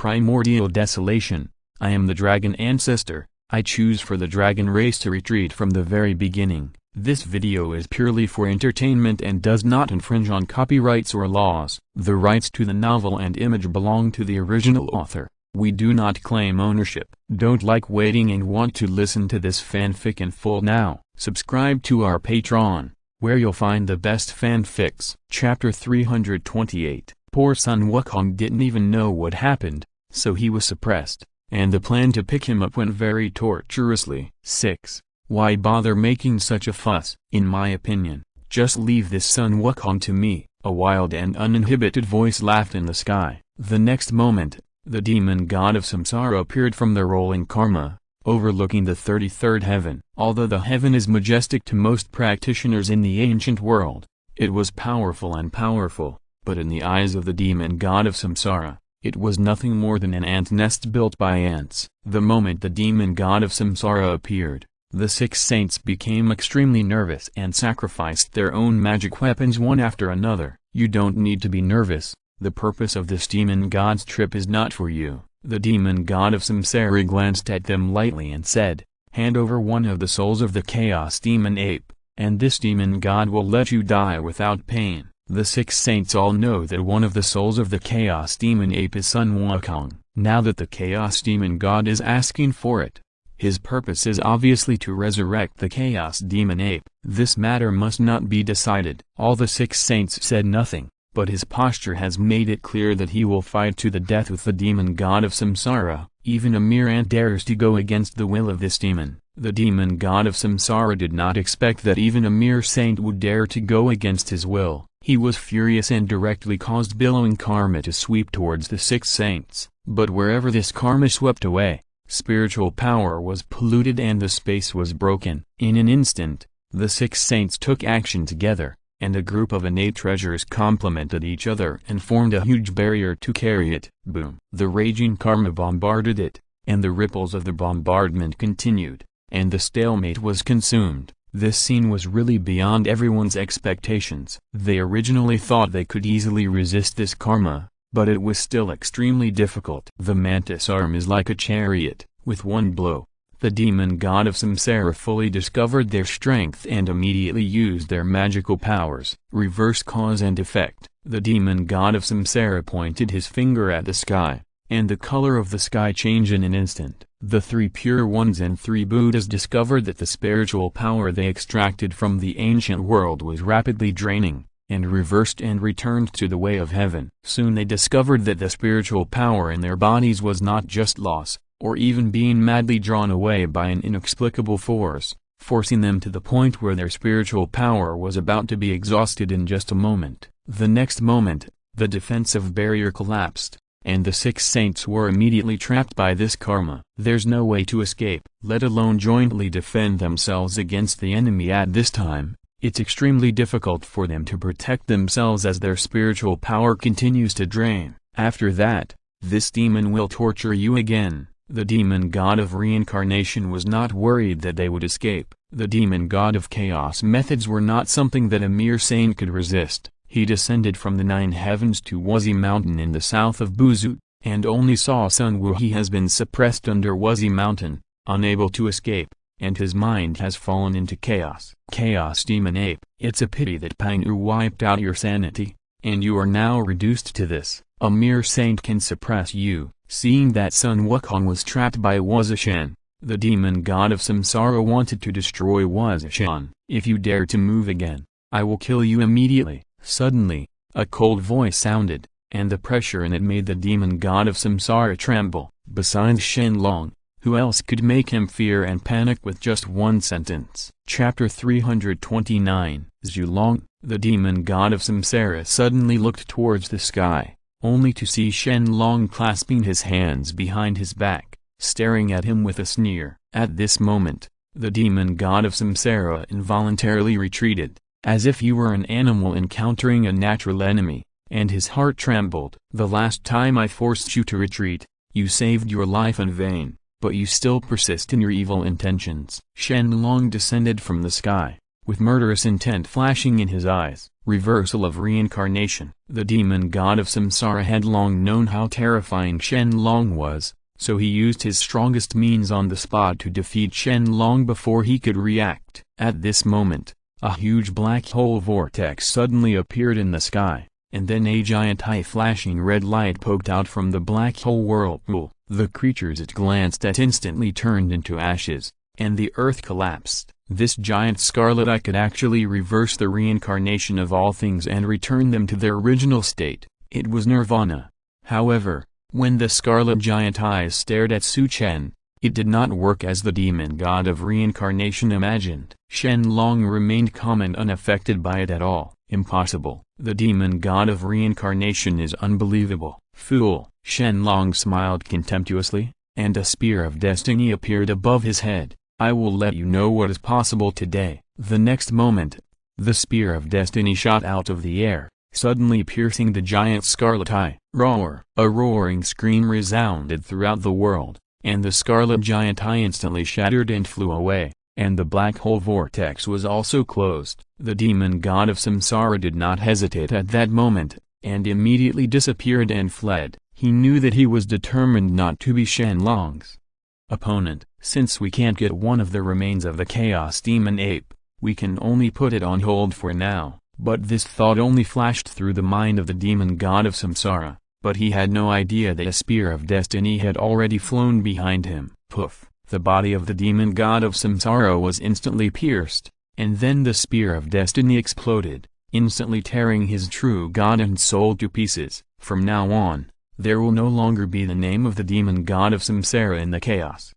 Primordial Desolation. I am the Dragon Ancestor. I choose for the dragon race to retreat from the very beginning. This video is purely for entertainment and does not infringe on copyrights or laws. The rights to the novel and image belong to the original author. We do not claim ownership. Don't like waiting and want to listen to this fanfic in full now? Subscribe to our Patreon, where you'll find the best fanfics. Chapter 328. Poor Sun Wukong didn't even know what happened, so he was suppressed, and the plan to pick him up went very tortuously. 6. Why bother making such a fuss? In my opinion, just leave this Sun Wukong to me. A wild and uninhibited voice laughed in the sky. The next moment, the demon god of samsara appeared from the rolling karma, overlooking the 33rd heaven. Although the heaven is majestic to most practitioners in the ancient world, it was powerful, but in the eyes of the demon god of samsara, it was nothing more than an ant nest built by ants. The moment the demon god of samsara appeared, the 6 saints became extremely nervous and sacrificed their own magic weapons one after another. You don't need to be nervous. The purpose of this demon god's trip is not for you. The demon god of samsara glanced at them lightly and said, "Hand over one of the souls of the chaos demon ape, and this demon god will let you die without pain." The 6 saints all know that one of the souls of the chaos demon ape is Sun Wukong. Now that the chaos demon god is asking for it, his purpose is obviously to resurrect the chaos demon ape. This matter must not be decided. All the 6 saints said nothing, but his posture has made it clear that he will fight to the death with the demon god of samsara. Even a mere ant dares to go against the will of this demon. The demon god of samsara did not expect that even a mere saint would dare to go against his will. He was furious and directly caused billowing karma to sweep towards the 6 saints. But wherever this karma swept away, spiritual power was polluted and the space was broken. In an instant, the 6 saints took action together, and a group of innate treasures complemented each other and formed a huge barrier to carry it. Boom! The raging karma bombarded it, and the ripples of the bombardment continued, and the stalemate was consumed. This scene was really beyond everyone's expectations. They originally thought they could easily resist this karma, but it was still extremely difficult. The mantis arm is like a chariot. With one blow, the demon god of samsara fully discovered their strength and immediately used their magical powers. Reverse cause and effect. The demon god of samsara pointed his finger at the sky, and the color of the sky changed in an instant. The 3 pure ones and 3 Buddhas discovered that the spiritual power they extracted from the ancient world was rapidly draining, and reversed and returned to the way of heaven. Soon they discovered that the spiritual power in their bodies was not just loss, or even being madly drawn away by an inexplicable force, forcing them to the point where their spiritual power was about to be exhausted in just a moment. The next moment, the defensive barrier collapsed, and the 6 saints were immediately trapped by this karma. There's no way to escape, let alone jointly defend themselves against the enemy at this time. It's extremely difficult for them to protect themselves as their spiritual power continues to drain. After that, this demon will torture you again. The demon god of reincarnation was not worried that they would escape. The demon god of chaos methods were not something that a mere saint could resist. He descended from the 9 heavens to Wuzi Mountain in the south of Buzut, and only saw Sun Wu. He has been suppressed under Wuzi Mountain, unable to escape, and his mind has fallen into chaos. Chaos demon ape. It's a pity that Pinu wiped out your sanity, and you are now reduced to this. A mere saint can suppress you. Seeing that Sun Wukong was trapped by Wuzishan, the demon god of samsara wanted to destroy Wuzishan. "If you dare to move again, I will kill you immediately." Suddenly, a cold voice sounded, and the pressure in it made the demon god of samsara tremble. Besides Shen Long, who else could make him fear and panic with just one sentence? Chapter 329. Zhu Long. The demon god of samsara suddenly looked towards the sky, only to see Shen Long clasping his hands behind his back, staring at him with a sneer. At this moment, the demon god of samsara involuntarily retreated, as if he were an animal encountering a natural enemy, and his heart trembled. "The last time I forced you to retreat, you saved your life in vain, but you still persist in your evil intentions." Shen Long descended from the sky, with murderous intent flashing in his eyes. Reversal of reincarnation. The demon god of samsara had long known how terrifying Shen Long was, so he used his strongest means on the spot to defeat Shen Long before he could react. At this moment, a huge black hole vortex suddenly appeared in the sky, and then a giant eye-flashing red light poked out from the black hole whirlpool. The creatures it glanced at instantly turned into ashes, and the earth collapsed. This giant scarlet eye could actually reverse the reincarnation of all things and return them to their original state. It was nirvana. However, when the scarlet giant eyes stared at Su Chen, it did not work as the demon god of reincarnation imagined. Shen Long remained calm and unaffected by it at all. Impossible. The demon god of reincarnation is unbelievable. Fool. Shen Long smiled contemptuously, and a spear of destiny appeared above his head. I will let you know what is possible today. The next moment, the spear of destiny shot out of the air, suddenly piercing the giant scarlet eye. Roar! A roaring scream resounded throughout the world, and the scarlet giant eye instantly shattered and flew away, and the black hole vortex was also closed. The demon god of samsara did not hesitate at that moment, and immediately disappeared and fled. He knew that he was determined not to be Shen Long's opponent. Since we can't get one of the remains of the chaos demon ape, we can only put it on hold for now. But this thought only flashed through the mind of the demon god of samsara, but he had no idea that a spear of destiny had already flown behind him. Poof! The body of the demon god of samsara was instantly pierced, and then the spear of destiny exploded, instantly tearing his true god and soul to pieces. From now on, there will no longer be the name of the demon god of samsara in the chaos.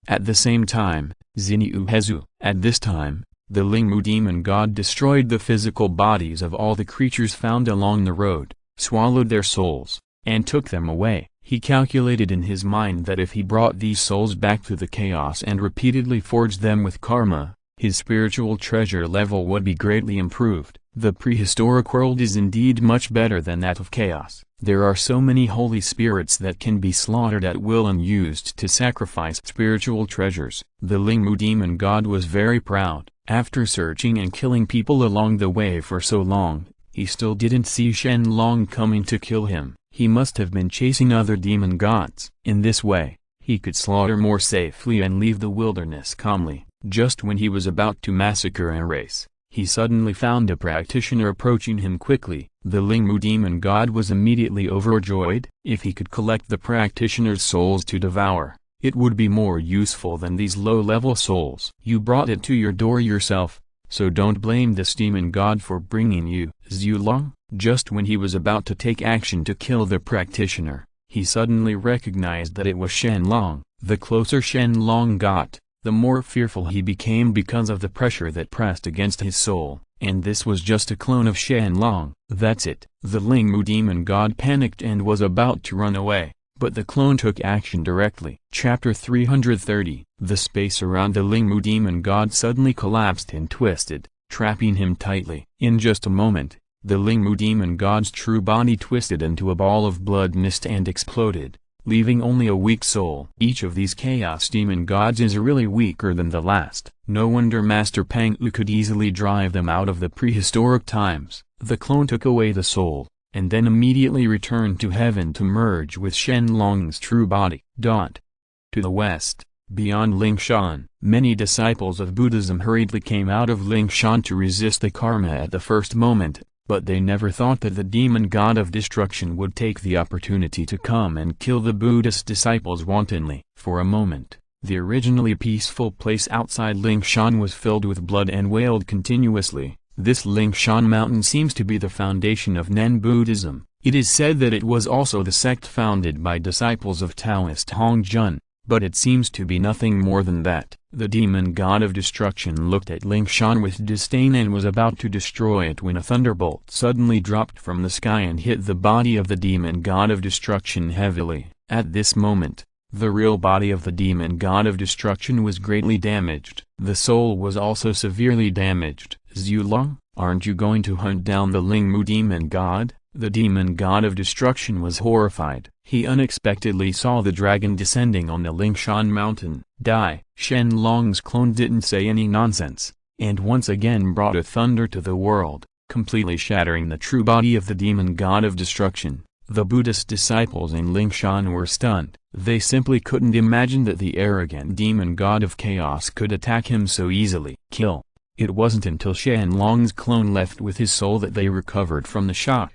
At the same time, Xinyu Hezu. At this time, the Lingmu demon god destroyed the physical bodies of all the creatures found along the road, swallowed their souls, and took them away. He calculated in his mind that if he brought these souls back to the chaos and repeatedly forged them with karma, his spiritual treasure level would be greatly improved. The prehistoric world is indeed much better than that of chaos. There are so many holy spirits that can be slaughtered at will and used to sacrifice spiritual treasures. The Lingmu demon god was very proud. After searching and killing people along the way for so long, he still didn't see Shen Long coming to kill him. He must have been chasing other demon gods. In this way, he could slaughter more safely and leave the wilderness calmly. Just when he was about to massacre a race, he suddenly found a practitioner approaching him quickly. The Lingmu demon god was immediately overjoyed. If he could collect the practitioner's souls to devour, it would be more useful than these low-level souls. You brought it to your door yourself, so don't blame this demon god for bringing you. Xu Long. Just when he was about to take action to kill the practitioner, he suddenly recognized that it was Shen Long. The closer Shen Long got, the more fearful he became because of the pressure that pressed against his soul, and this was just a clone of Shen Long. That's it. The Lingmu demon god panicked and was about to run away, but the clone took action directly. Chapter 330. The space around the Lingmu demon god suddenly collapsed and twisted, trapping him tightly. In just a moment, the Lingmu demon god's true body twisted into a ball of blood mist and exploded, leaving only a weak soul. Each of these chaos demon gods is really weaker than the last. No wonder Master Pang Wu could easily drive them out of the prehistoric times. The clone took away the soul, and then immediately returned to heaven to merge with Shen Long's true body. To the west, beyond Lingshan, many disciples of Buddhism hurriedly came out of Lingshan to resist the karma at the first moment, but they never thought that the demon god of destruction would take the opportunity to come and kill the Buddhist disciples wantonly. For a moment, the originally peaceful place outside Lingshan was filled with blood and wailed continuously. This Lingshan mountain seems to be the foundation of Nen Buddhism. It is said that it was also the sect founded by disciples of Taoist Hongjun, but it seems to be nothing more than that. The demon god of destruction looked at Lingshan with disdain and was about to destroy it when a thunderbolt suddenly dropped from the sky and hit the body of the demon god of destruction heavily. At this moment, the real body of the demon god of destruction was greatly damaged. The soul was also severely damaged. Xu Long, aren't you going to hunt down the Lingmu demon god? The demon god of destruction was horrified. He unexpectedly saw the dragon descending on the Lingshan mountain. Shen Long's clone didn't say any nonsense. and once again brought a thunder to the world, completely shattering the true body of the demon god of destruction. The Buddhist disciples in Lingshan were stunned. They simply couldn't imagine that the arrogant demon god of chaos could attack him so easily. Kill. It wasn't until Shen Long's clone left with his soul that they recovered from the shock.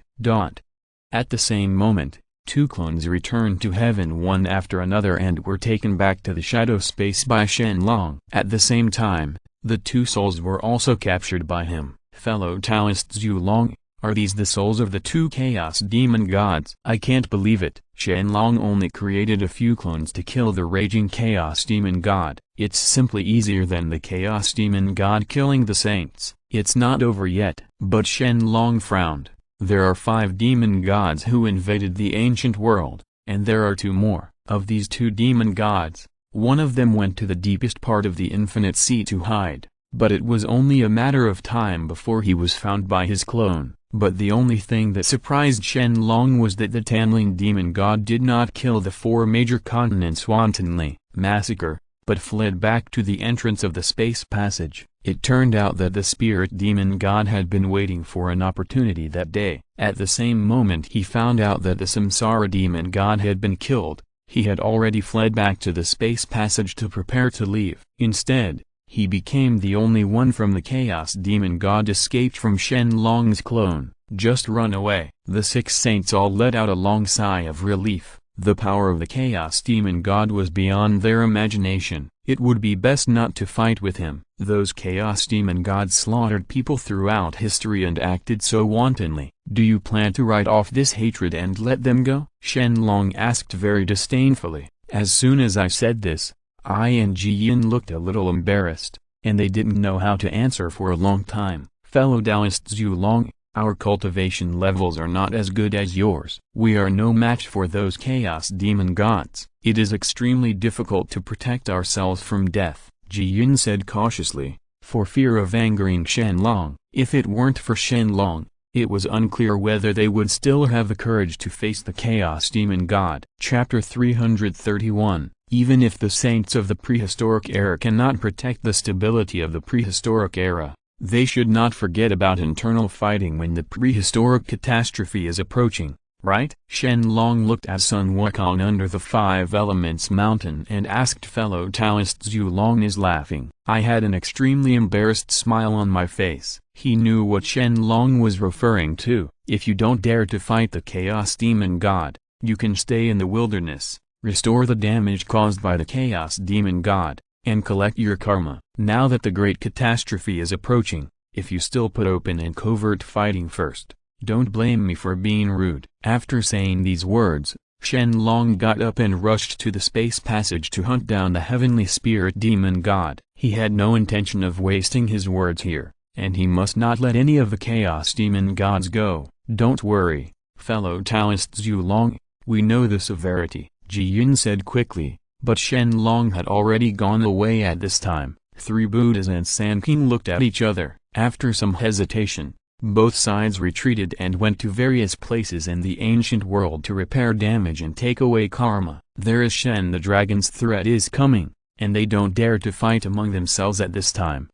At the same moment, two clones returned to heaven one after another and were taken back to the shadow space by Shen Long. At the same time, the two souls were also captured by him. Fellow Taoist Zhu Long, are these the souls of the two chaos demon gods? I can't believe it. Shen Long only created a few clones to kill the raging chaos demon god. It's simply easier than the chaos demon god killing the saints. It's not over yet. But Shen Long frowned. There are 5 demon gods who invaded the ancient world, and there are 2 more. Of these 2 demon gods, one of them went to the deepest part of the infinite sea to hide, but it was only a matter of time before he was found by his clone. But the only thing that surprised Shen Long was that the Tanling demon god did not kill the 4 major continents wantonly, massacre, but fled back to the entrance of the space passage. It turned out that the spirit demon god had been waiting for an opportunity that day. At the same moment he found out that the samsara demon god had been killed, he had already fled back to the space passage to prepare to leave. Instead, he became the only one from the chaos demon god escaped from Shen Long's clone. Just run away. The 6 saints all let out a long sigh of relief. The power of the chaos demon god was beyond their imagination. It would be best not to fight with him. Those chaos demon gods slaughtered people throughout history and acted so wantonly. Do you plan to write off this hatred and let them go? Shen Long asked very disdainfully. As soon as I said this, I and Ji Yin looked a little embarrassed, and they didn't know how to answer for a long time. Fellow Taoist Zhu Long, our cultivation levels are not as good as yours. We are no match for those chaos demon gods. It is extremely difficult to protect ourselves from death, Ji Yin said cautiously, for fear of angering Shen Long. If it weren't for Shen Long, it was unclear whether they would still have the courage to face the chaos demon god. Chapter 331. Even if the saints of the prehistoric era cannot protect the stability of the prehistoric era, they should not forget about internal fighting when the prehistoric catastrophe is approaching, right? Shen Long looked at Sun Wukong under the 5 Elements mountain and asked fellow Taoist Zhu Long is laughing. I had an extremely embarrassed smile on my face. He knew what Shen Long was referring to. If you don't dare to fight the chaos demon god, you can stay in the wilderness, restore the damage caused by the chaos demon god, and collect your karma. Now that the great catastrophe is approaching, if you still put open and covert fighting first, don't blame me for being rude. After saying these words, Shen Long got up and rushed to the space passage to hunt down the heavenly spirit demon god. He had no intention of wasting his words here, and he must not let any of the chaos demon gods go. Don't worry, fellow Taoist Zhu Long, we know the severity, Ji Yin said quickly, but Shen Long had already gone away at this time. 3 Buddhas and Sanqing looked at each other. After some hesitation, both sides retreated and went to various places in the ancient world to repair damage and take away karma. There is Shen the dragon's threat is coming, and they don't dare to fight among themselves at this time.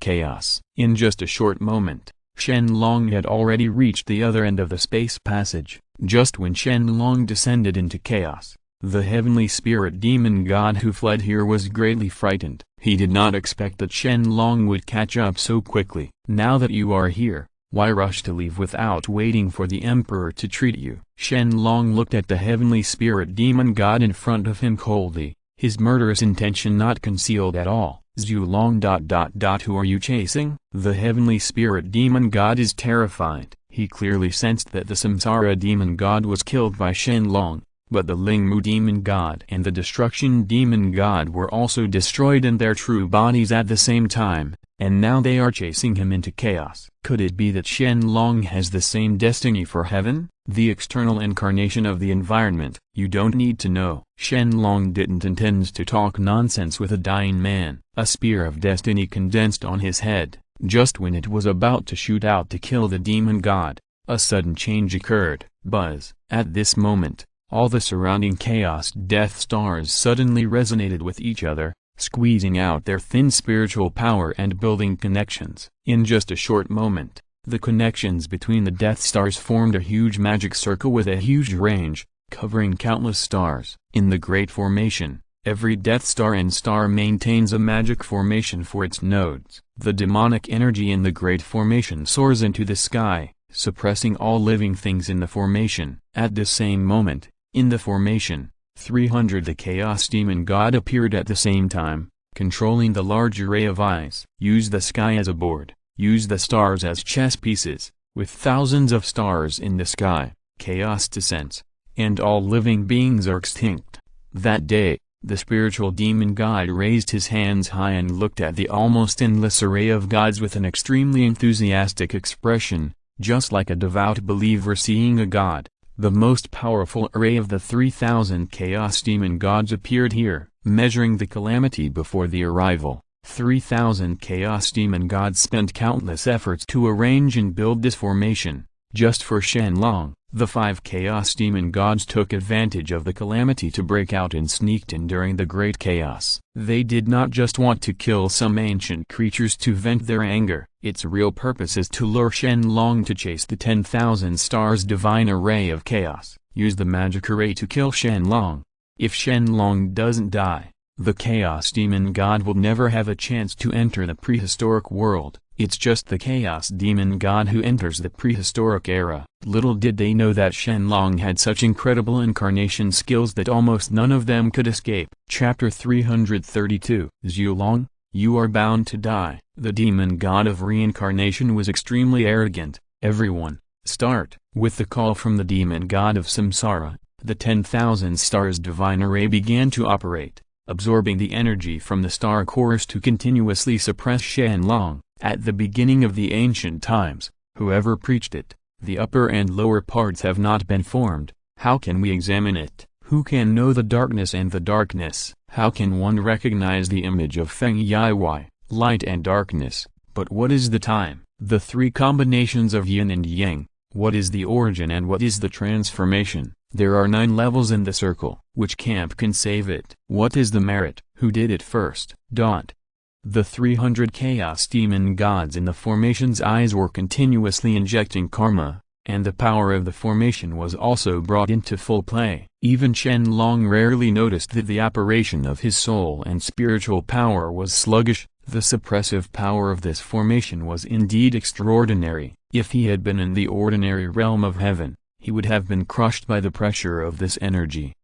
Chaos. In just a short moment, Shen Long had already reached the other end of the space passage. Just when Shen Long descended into chaos, the heavenly spirit demon god who fled here was greatly frightened. He did not expect that Shen Long would catch up so quickly. Now that you are here, why rush to leave without waiting for the emperor to treat you? Shen Long looked at the heavenly spirit demon god in front of him coldly, his murderous intention not concealed at all. Zhu Long. Who are you chasing? The heavenly spirit demon god is terrified. He clearly sensed that the samsara demon god was killed by Shen Long, but the Lingmu demon god and the destruction demon god were also destroyed in their true bodies at the same time, and now they are chasing him into chaos. Could it be that Shen Long has the same destiny for heaven, the external incarnation of the environment? You don't need to know. Shen Long didn't intend to talk nonsense with a dying man. A spear of destiny condensed on his head. Just when it was about to shoot out to kill the demon god, a sudden change occurred. Buzz. At this moment, all the surrounding chaos death stars suddenly resonated with each other, squeezing out their thin spiritual power and building connections. In just a short moment, the connections between the Death Stars formed a huge magic circle with a huge range, covering countless stars. In the Great Formation, every Death Star and star maintains a magic formation for its nodes. The demonic energy in the Great Formation soars into the sky, suppressing all living things in the formation. At the same moment, in the formation, 300 the Chaos Demon God appeared at the same time, controlling the large array of eyes. Use the sky as a board, use the stars as chess pieces. With thousands of stars in the sky, chaos descends, and all living beings are extinct. That day, the spiritual demon god raised his hands high and looked at the almost endless array of gods with an extremely enthusiastic expression, just like a devout believer seeing a god. The most powerful array of the 3,000 chaos demon gods appeared here, measuring the calamity before the arrival. 3,000 chaos demon gods spent countless efforts to arrange and build this formation, just for Shen Long. The 5 chaos demon gods took advantage of the calamity to break out and sneaked in during the great chaos. They did not just want to kill some ancient creatures to vent their anger. Its real purpose is to lure Shen Long to chase the 10,000 stars divine array of chaos. Use the magic array to kill Shen Long. If Shen Long doesn't die, the chaos demon god will never have a chance to enter the prehistoric world. It's just the chaos demon god who enters the prehistoric era. Little did they know that Shen Long had such incredible incarnation skills that almost none of them could escape. Chapter 332. Zhu Long, you are bound to die. The demon god of reincarnation was extremely arrogant. Everyone, start. With the call from the demon god of samsara, the 10,000 stars divine array began to operate, absorbing the energy from the star chorus to continuously suppress Shen Long. At the beginning of the ancient times, whoever preached it, the upper and lower parts have not been formed. How can we examine it? Who can know the darkness and the darkness? How can one recognize the image of Feng Yiwei, light and darkness? But what is the time? The 3 combinations of yin and yang. What is the origin and what is the transformation? There are 9 levels in the circle. Which camp can save it? What is the merit? Who did it first? The 300 chaos demon gods in the formation's eyes were continuously injecting karma, and the power of the formation was also brought into full play. Even Shen Long rarely noticed that the operation of his soul and spiritual power was sluggish. The suppressive power of this formation was indeed extraordinary. If he had been in the ordinary realm of heaven, he would have been crushed by the pressure of this energy.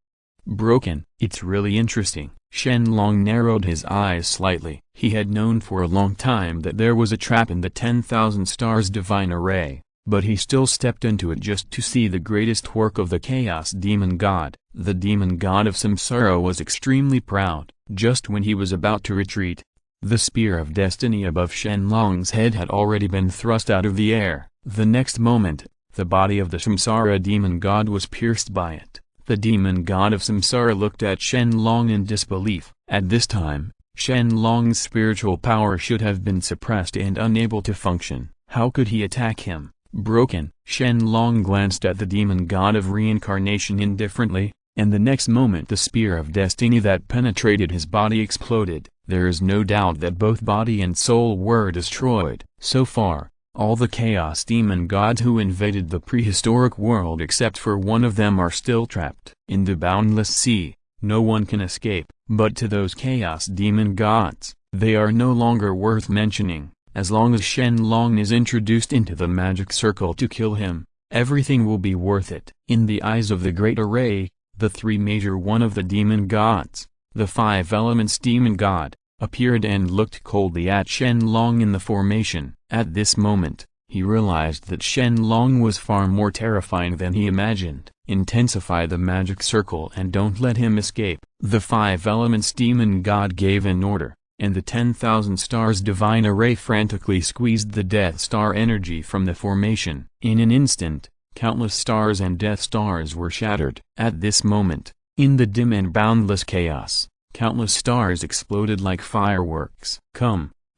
Broken. It's really interesting. Shen Long narrowed his eyes slightly. He had known for a long time that there was a trap in the 10,000 stars divine array, but he still stepped into it just to see the greatest work of the chaos demon god. The demon god of samsara was extremely proud. Just when he was about to retreat, the spear of destiny above Shen Long's head had already been thrust out of the air. The next moment, the body of the samsara demon god was pierced by it. The demon god of samsara looked at Shen Long in disbelief. At this time, Shen Long's spiritual power should have been suppressed and unable to function. How could he attack him? Broken. Shen Long glanced at the demon god of reincarnation indifferently, and the next moment the spear of destiny that penetrated his body exploded. There is no doubt that both body and soul were destroyed. So far, all the chaos demon gods who invaded the prehistoric world except for one of them are still trapped in the boundless sea. No one can escape. But to those chaos demon gods, they are no longer worth mentioning. As long as Shen Long is introduced into the magic circle to kill him, everything will be worth it. In the eyes of the great array, the 3 major one of the demon gods, the 5 elements demon god, appeared and looked coldly at Shen Long in the formation. At this moment, he realized that Shen Long was far more terrifying than he imagined. Intensify the magic circle and don't let him escape. The 5 elements demon god gave an order, and the 10,000 stars divine array frantically squeezed the Death Star energy from the formation. In an instant, countless stars and Death Stars were shattered. At this moment, in the dim and boundless chaos, countless stars exploded like fireworks.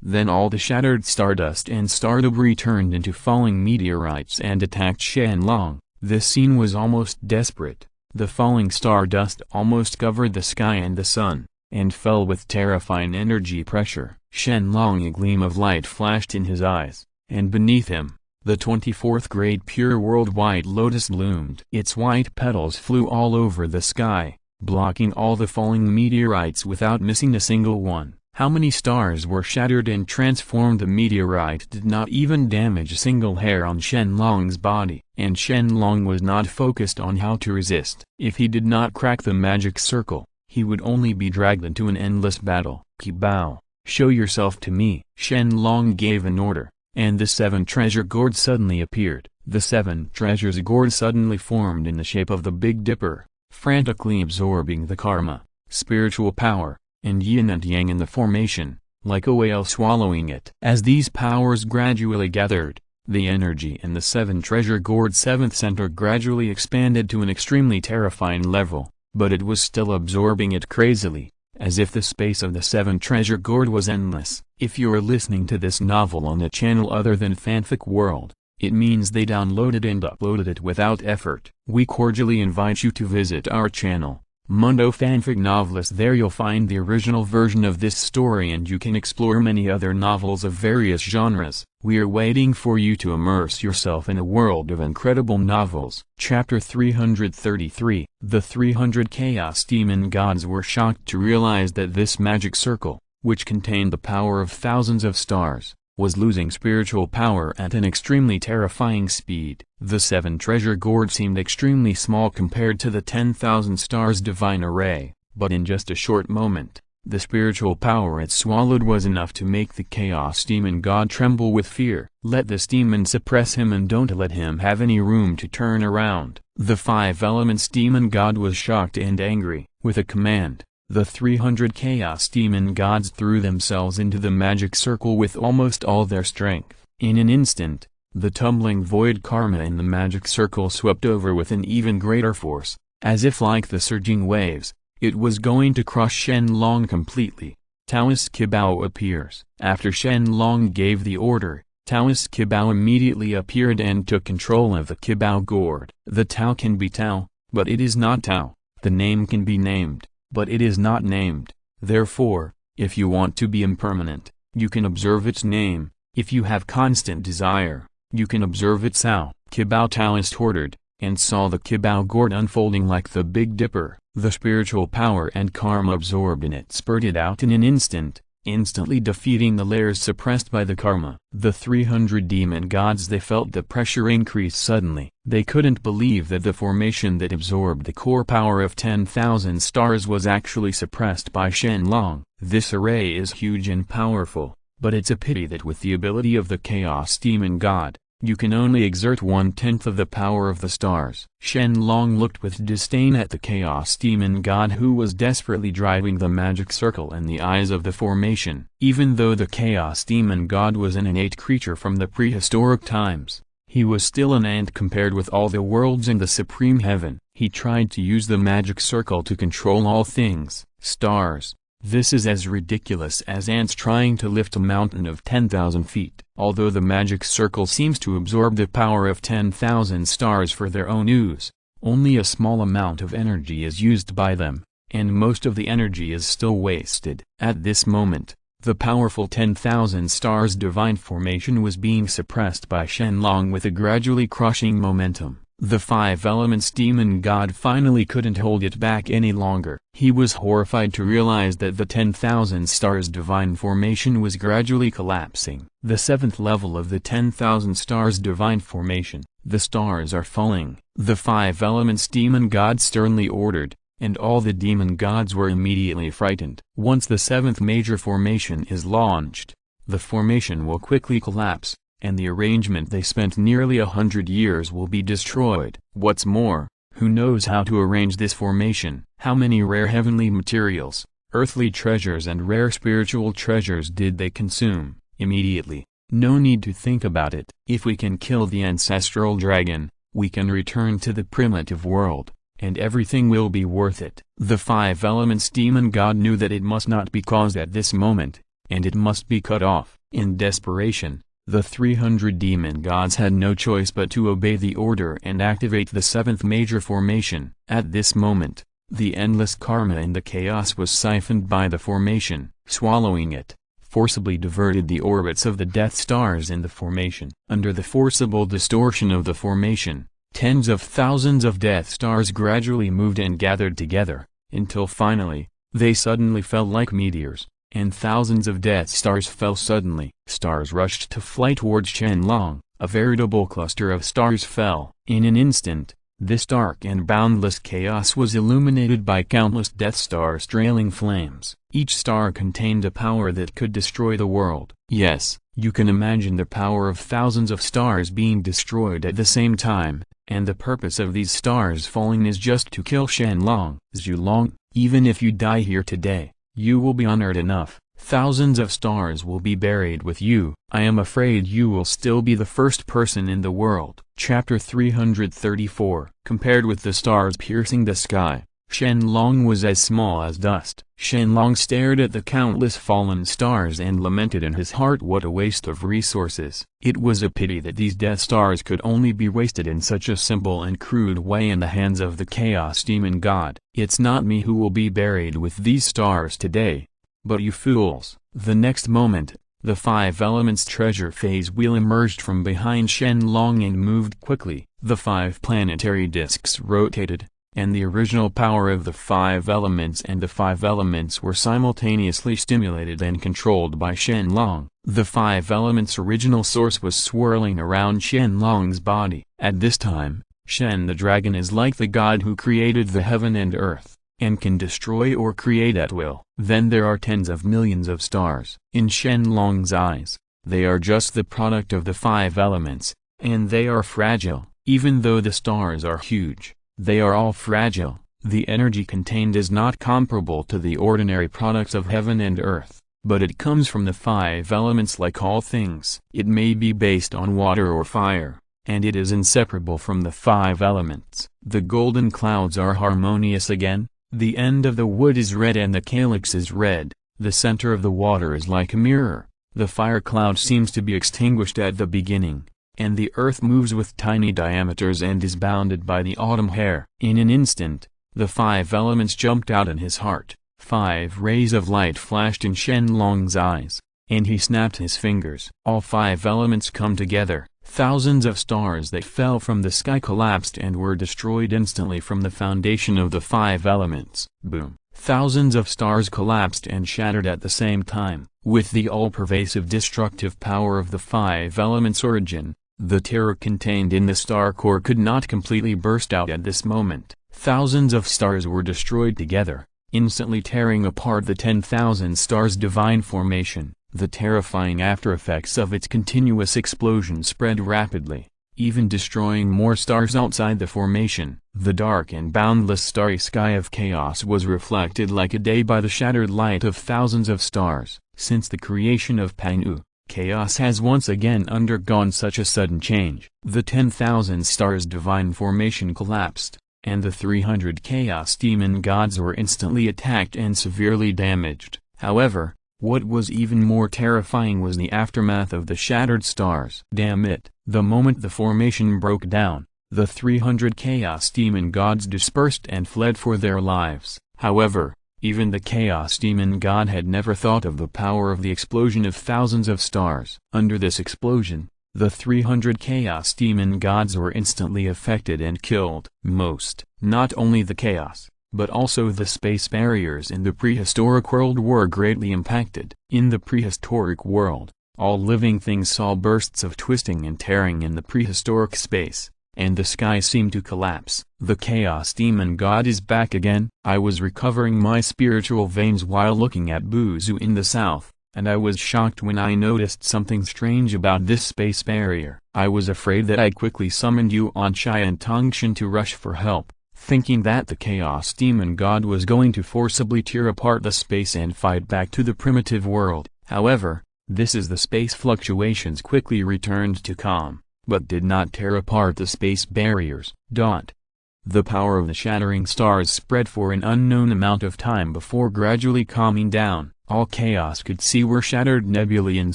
Then all the shattered stardust and star debris turned into falling meteorites and attacked Shen Long. This scene was almost desperate. The falling stardust almost covered the sky and the sun, and fell with terrifying energy pressure. Shen Long, a gleam of light flashed in his eyes, and beneath him, the 24th great pure world white lotus loomed. Its white petals flew all over the sky, blocking all the falling meteorites without missing a single one. How many stars were shattered and transformed? The meteorite did not even damage a single hair on Shen Long's body. And Shen Long was not focused on how to resist. If he did not crack the magic circle, he would only be dragged into an endless battle. Qibao, show yourself to me. Shen Long gave an order, and the 7 treasure gourd suddenly appeared. The 7 treasures gourd suddenly formed in the shape of the Big Dipper, frantically absorbing the karma, spiritual power, and yin and yang in the formation, like a whale swallowing it. As these powers gradually gathered, the energy in the 7 treasure gourd's 7th center gradually expanded to an extremely terrifying level, but it was still absorbing it crazily, as if the space of the 7 treasure gourd was endless. If you're listening to this novel on a channel other than Fanfic World, it means they downloaded and uploaded it without effort. We cordially invite you to visit our channel, Mundo Fanfic Novelist. There you'll find the original version of this story, and you can explore many other novels of various genres. We are waiting for you to immerse yourself in a world of incredible novels. Chapter 333. The 300 Chaos Demon Gods were shocked to realize that this magic circle, which contained the power of thousands of stars, was losing spiritual power at an extremely terrifying speed. The 7 treasure gourd seemed extremely small compared to the 10,000 stars divine array, but in just a short moment, the spiritual power it swallowed was enough to make the chaos demon god tremble with fear. Let this demon suppress him and don't let him have any room to turn around. The 5 elements demon god was shocked and angry. With a command, the 300 chaos demon gods threw themselves into the magic circle with almost all their strength. In an instant, the tumbling void karma in the magic circle swept over with an even greater force, as if like the surging waves, it was going to crush Shen Long completely. Taoist Qibao appears. After Shen Long gave the order, Taoist Qibao immediately appeared and took control of the Qibao gourd. The Tao can be Tao, but it is not Tao. The name can be named, but it is not named. Therefore, if you want to be impermanent, you can observe its name. If you have constant desire, you can observe its Tao. Qibao Taoist ordered, and saw the Qibao gourd unfolding like the Big Dipper. The spiritual power and karma absorbed in it spurted out in an instant, instantly defeating the layers suppressed by the karma. The 300 demon gods, they felt the pressure increase suddenly. They couldn't believe that the formation that absorbed the core power of 10,000 stars was actually suppressed by Shen Long. This array is huge and powerful, but it's a pity that with the ability of the chaos demon god, you can only exert 1/10 of the power of the stars. Shen Long looked with disdain at the chaos demon god who was desperately driving the magic circle in the eyes of the formation. Even though the chaos demon god was an innate creature from the prehistoric times, he was still an ant compared with all the worlds in the supreme heaven. He tried to use the magic circle to control all things. Stars. This is as ridiculous as ants trying to lift a mountain of 10,000 feet. Although the magic circle seems to absorb the power of 10,000 stars for their own use, only a small amount of energy is used by them, and most of the energy is still wasted. At this moment, the powerful 10,000 stars divine formation was being suppressed by Shen Long with a gradually crushing momentum. The 5 elements demon god finally couldn't hold it back any longer. He was horrified to realize that the 10,000 stars divine formation was gradually collapsing. The 7th level of the 10,000 stars divine formation, the stars are falling. The 5 elements demon god sternly ordered, and all the demon gods were immediately frightened. Once the 7th major formation is launched, the formation will quickly collapse, and the arrangement they spent nearly 100 years will be destroyed. What's more, who knows how to arrange this formation? How many rare heavenly materials, earthly treasures and rare spiritual treasures did they consume? Immediately. No need to think about it. If we can kill the ancestral dragon, we can return to the primitive world, and everything will be worth it. The 5 elements demon god knew that it must not be caused at this moment, and it must be cut off. In desperation, the 300 demon gods had no choice but to obey the order and activate the 7th major formation. At this moment, The endless karma in the chaos was siphoned by the formation, swallowing it, forcibly diverted the orbits of the Death Stars in the formation. Under the forcible distortion of the formation, tens of thousands of Death Stars gradually moved and gathered together, until finally, they suddenly fell like meteors, and thousands of Death Stars fell suddenly. Stars rushed to fly towards Shen Long, a veritable cluster of stars fell. In an instant, this dark and boundless chaos was illuminated by countless Death Stars trailing flames. Each star contained a power that could destroy the world. Yes, you can imagine the power of thousands of stars being destroyed at the same time, and the purpose of these stars falling is just to kill Shen Long. Zhu Long, even if you die here today, you will be honored enough. Thousands of stars will be buried with you. I am afraid you will still be the first person in the world. Chapter 334. Compared with the stars piercing the sky, Shen Long was as small as dust. Shen Long stared at the countless fallen stars and lamented in his heart, what a waste of resources. It was a pity that these Death Stars could only be wasted in such a simple and crude way in the hands of the Chaos Demon God. It's not me who will be buried with these stars today, but you fools. The next moment, the Five Elements treasure phase wheel emerged from behind Shen Long and moved quickly. The 5 planetary discs rotated, and the original power of the 5 elements and the 5 elements were simultaneously stimulated and controlled by Shen Long. The 5 elements' original source was swirling around Shen Long's body. At this time, Shen the dragon is like the god who created the heaven and earth, and can destroy or create at will. Then there are tens of millions of stars. In Shen Long's eyes, they are just the product of the 5 elements, and they are fragile. Even though the stars are huge, they are all fragile. The energy contained is not comparable to the ordinary products of heaven and earth, but it comes from the 5 elements like all things. It may be based on water or fire, and it is inseparable from the 5 elements. The golden clouds are harmonious again. The end of the wood is red and the calyx is red. The center of the water is like a mirror. The fire cloud seems to be extinguished at the beginning, and the earth moves with tiny diameters and is bounded by the autumn hair. In an instant, the 5 elements jumped out in his heart. 5 rays of light flashed in Shen Long's eyes, and he snapped his fingers. All 5 elements come together. Thousands of stars that fell from the sky collapsed and were destroyed instantly from the foundation of the 5 elements. Boom! Thousands of stars collapsed and shattered at the same time. With the all-pervasive destructive power of the 5 elements' origin, the terror contained in the star core could not completely burst out at this moment. Thousands of stars were destroyed together, instantly tearing apart the 10,000 stars' divine formation. The terrifying aftereffects of its continuous explosion spread rapidly, even destroying more stars outside the formation. The dark and boundless starry sky of chaos was reflected like a day by the shattered light of thousands of stars. Since the creation of Panu, chaos has once again undergone such a sudden change. The 10,000 stars' divine formation collapsed, and the 300 chaos demon gods were instantly attacked and severely damaged. However, what was even more terrifying was the aftermath of the shattered stars. Damn it! The moment the formation broke down, the 300 chaos demon gods dispersed and fled for their lives. However, even the chaos demon god had never thought of the power of the explosion of thousands of stars. Under this explosion, the 300 chaos demon gods were instantly affected and killed. Not only the chaos, but also the space barriers in the prehistoric world were greatly impacted. In the prehistoric world, all living things saw bursts of twisting and tearing in the prehistoric space, and the sky seemed to collapse. The Chaos Demon God is back again. I was recovering my spiritual veins while looking at Buzu in the south, and I was shocked when I noticed something strange about this space barrier. I was afraid that I quickly summoned Yuan Shai and Tongshan to rush for help, thinking that the Chaos Demon God was going to forcibly tear apart the space and fight back to the primitive world. However, the space fluctuations quickly returned to calm, but did not tear apart the space barriers. The power of the shattering stars spread for an unknown amount of time before gradually calming down. All chaos could see were shattered nebulae and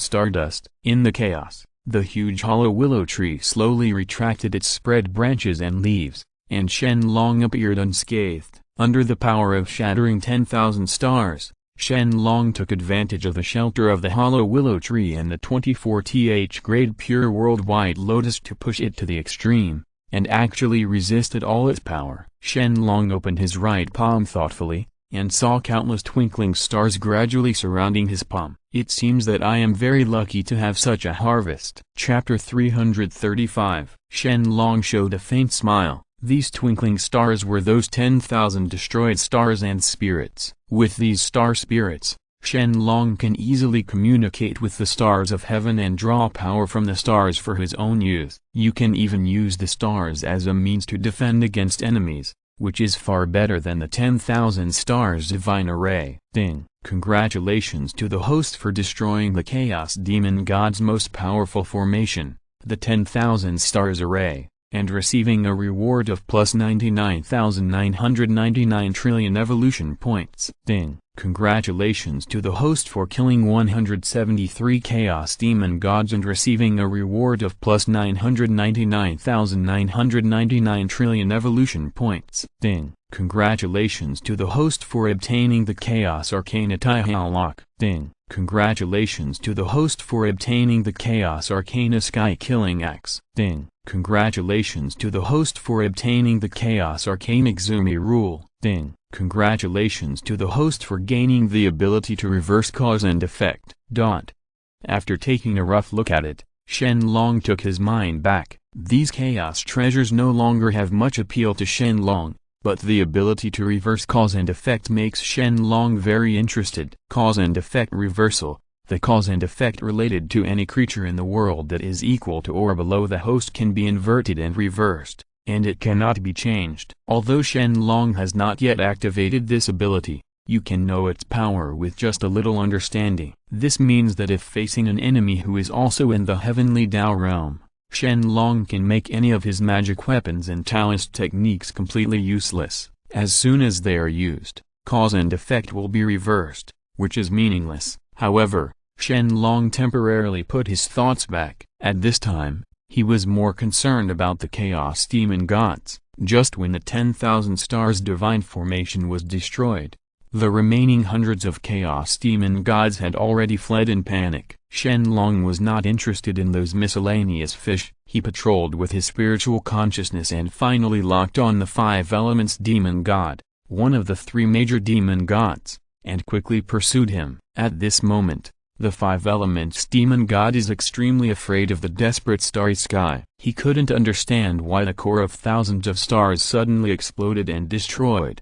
stardust. In the chaos, the huge hollow willow tree slowly retracted its spread branches and leaves, and Shen Long appeared unscathed. Under the power of shattering 10,000 stars, Shen Long took advantage of the shelter of the hollow willow tree and the 24th grade pure worldwide lotus to push it to the extreme, and actually resisted all its power. Shen Long opened his right palm thoughtfully, and saw countless twinkling stars gradually surrounding his palm. It seems that I am very lucky to have such a harvest. Chapter 335. Shen Long showed a faint smile. These twinkling stars were those 10,000 destroyed stars and spirits. With these star spirits, Shen Long can easily communicate with the stars of heaven and draw power from the stars for his own use. You can even use the stars as a means to defend against enemies, which is far better than the 10,000 stars divine array. Ding! Congratulations to the host for destroying the Chaos Demon God's most powerful formation, the 10,000 stars array, and receiving a reward of plus 99,999 trillion evolution points. Ding! Congratulations to the host for killing 173 Chaos Demon Gods and receiving a reward of plus 999,999 trillion evolution points. Ding! Congratulations to the host for obtaining the Chaos Arcana Lock. Ding! Congratulations to the host for obtaining the Chaos Arcana Sky Killing Axe. Ding! Congratulations to the host for obtaining the Chaos Arcana Exumi Rule. Ding! Congratulations to the host for gaining the ability to reverse cause and effect. After taking a rough look at it, Shen Long took his mind back. These chaos treasures no longer have much appeal to Shen Long, but the ability to reverse cause and effect makes Shen Long very interested. Cause and effect reversal. The cause and effect related to any creature in the world that is equal to or below the host can be inverted and reversed, and it cannot be changed. Although Shen Long has not yet activated this ability, you can know its power with just a little understanding. This means that if facing an enemy who is also in the heavenly Tao realm, Shen Long can make any of his magic weapons and Taoist techniques completely useless. As soon as they are used, cause and effect will be reversed, which is meaningless. However, Shen Long temporarily put his thoughts back. At this time, he was more concerned about the Chaos Demon Gods. Just when the 10,000 stars divine formation was destroyed, the remaining hundreds of Chaos Demon Gods had already fled in panic. Shen Long was not interested in those miscellaneous fish. He patrolled with his spiritual consciousness and finally locked on the 5 Elements Demon God, one of the 3 major demon gods, and quickly pursued him. At this moment, the 5 Elements Demon God is extremely afraid of the desperate starry sky. He couldn't understand why the core of thousands of stars suddenly exploded and destroyed.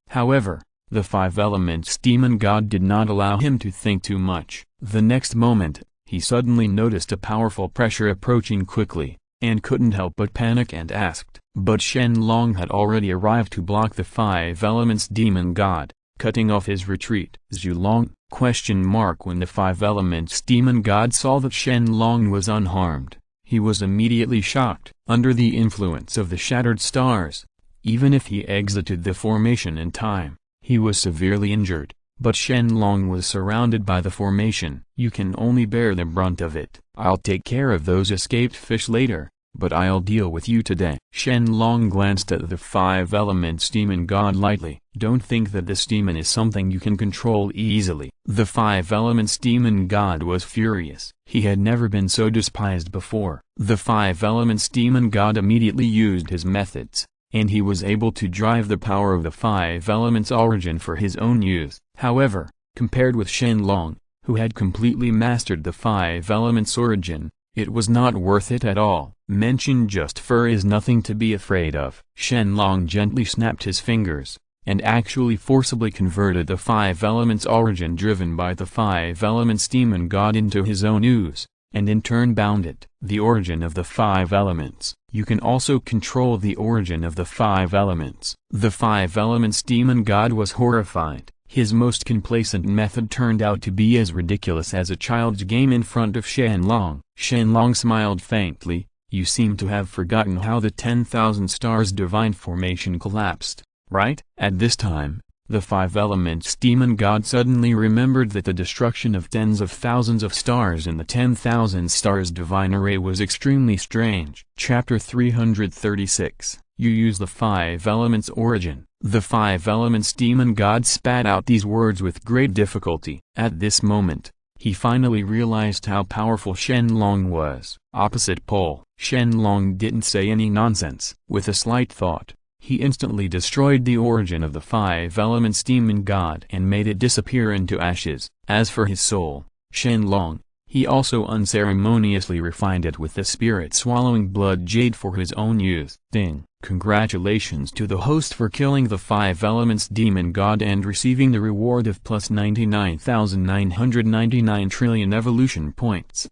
However, the 5 Elements Demon God did not allow him to think too much. The next moment, he suddenly noticed a powerful pressure approaching quickly, and couldn't help but panic and asked. But Shen Long had already arrived to block the 5 Elements Demon God, cutting off his retreat. Zhulong? When the 5 Elements Demon God saw that Shen Long was unharmed, he was immediately shocked. Under the influence of the shattered stars, even if he exited the formation in time, he was severely injured. But Shen Long was surrounded by the formation. You can only bear the brunt of it. I'll take care of those escaped fish later, but I'll deal with you today. Shen Long glanced at the 5 Elements Demon God lightly. Don't think that this demon is something you can control easily. The 5 Elements Demon God was furious. He had never been so despised before. The 5 Elements Demon God immediately used his methods, and he was able to drive the power of the 5 Elements origin for his own use. However, compared with Shen Long, who had completely mastered the 5 Elements origin, it was not worth it at all. Mention just fur is nothing to be afraid of. Shen Long gently snapped his fingers, and actually forcibly converted the 5 Elements origin driven by the 5 Elements Demon God into his own use, and in turn bound it. The origin of the 5 Elements. You can also control the origin of the 5 Elements. The 5 Elements Demon God was horrified. His most complacent method turned out to be as ridiculous as a child's game in front of Shen Long. Shen Long smiled faintly. You seem to have forgotten how the 10,000 stars divine formation collapsed, right? At this time, The five elements demon god suddenly remembered that the destruction of tens of thousands of stars in the 10,000 stars divine array was extremely strange. Chapter 336. You use the five elements origin. The five elements demon god spat out these words with great difficulty. At this moment, he finally realized how powerful Shen Long was. Opposite pole. Shen Long didn't say any nonsense. With a slight thought, he instantly destroyed the origin of the five elements demon god and made it disappear into ashes. As for his soul, Shen Long, he also unceremoniously refined it with the spirit-swallowing blood jade for his own use. Ding! Congratulations to the host for killing the five elements demon god and receiving the reward of plus 99,999 trillion evolution points.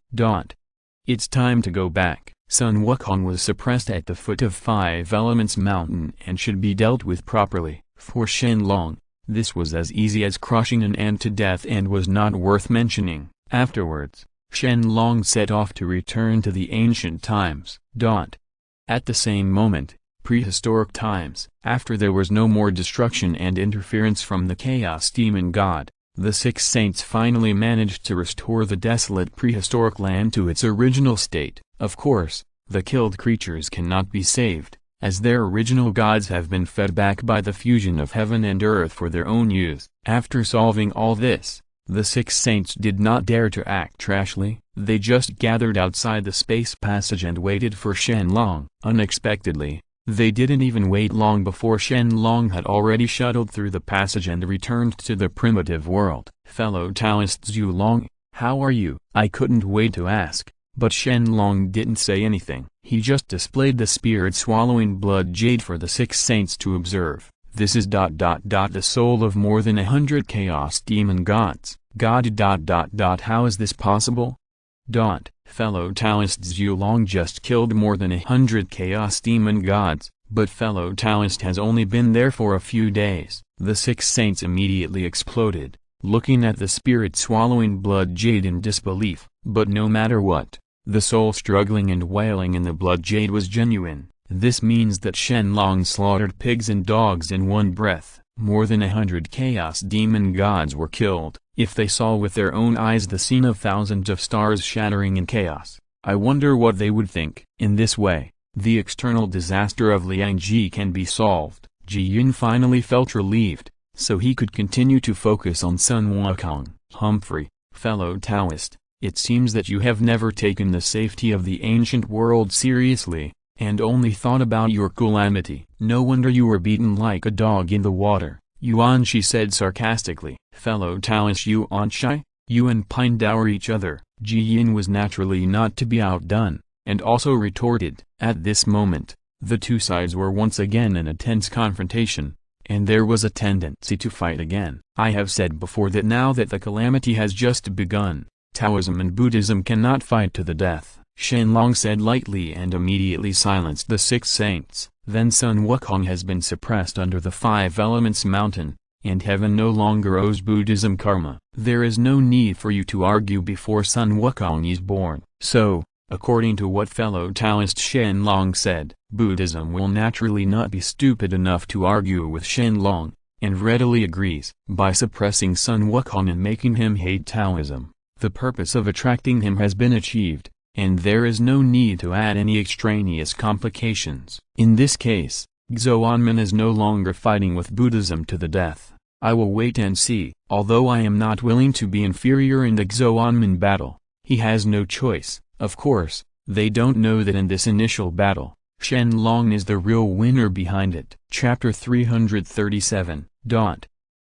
It's time to go back. Sun Wukong was suppressed at the foot of Five Elements Mountain and should be dealt with properly. For Shen Long, this was as easy as crushing an ant to death and was not worth mentioning. Afterwards, Shen Long set off to return to the ancient times. At the same moment, prehistoric times. After there was no more destruction and interference from the chaos demon god, the six saints finally managed to restore the desolate prehistoric land to its original state. Of course, the killed creatures cannot be saved, as their original gods have been fed back by the fusion of heaven and earth for their own use. After solving all this, the six saints did not dare to act trashly. They just gathered outside the space passage and waited for Shen Long. Unexpectedly, they didn't even wait long before Shen Long had already shuttled through the passage and returned to the primitive world. Fellow Taoist Zhu Long, how are you? I couldn't wait to ask, but Shen Long didn't say anything. He just displayed the spirit-swallowing blood jade for the six saints to observe. This is the soul of more than 100 chaos demon gods. How is this possible? Fellow Taoist Zhu Long just killed more than 100 chaos demon gods, but fellow Taoist has only been there for a few days. The six saints immediately exploded, looking at the spirit-swallowing blood jade in disbelief. But no matter what, the soul struggling and wailing in the blood jade was genuine. This means that Shen Long slaughtered pigs and dogs in one breath. More than 100 chaos demon gods were killed. If they saw with their own eyes the scene of thousands of stars shattering in chaos, I wonder what they would think. In this way, the external disaster of Liangji can be solved. Ji Yun finally felt relieved, so he could continue to focus on Sun Wukong. Humphrey, fellow Taoist, it seems that you have never taken the safety of the ancient world seriously, and only thought about your calamity. No wonder you were beaten like a dog in the water, Yuanshi said sarcastically. Fellow Taoist Yuanshi, you and Pine dower each other. Ji Yin was naturally not to be outdone, and also retorted. At this moment, the two sides were once again in a tense confrontation, and there was a tendency to fight again. I have said before that now that the calamity has just begun, Taoism and Buddhism cannot fight to the death. Shen Long said lightly and immediately silenced the six saints. Then Sun Wukong has been suppressed under the Five Elements Mountain, and heaven no longer owes Buddhism karma. There is no need for you to argue before Sun Wukong is born. So, according to what fellow Taoist Shen Long said, Buddhism will naturally not be stupid enough to argue with Shen Long, and readily agrees. By suppressing Sun Wukong and making him hate Taoism, the purpose of attracting him has been achieved, and there is no need to add any extraneous complications. In this case, Xuanmin is no longer fighting with Buddhism to the death. I will wait and see. Although I am not willing to be inferior in the Xuanmin battle, he has no choice. Of course, they don't know that in this initial battle, Shen Long is the real winner behind it. Chapter 337.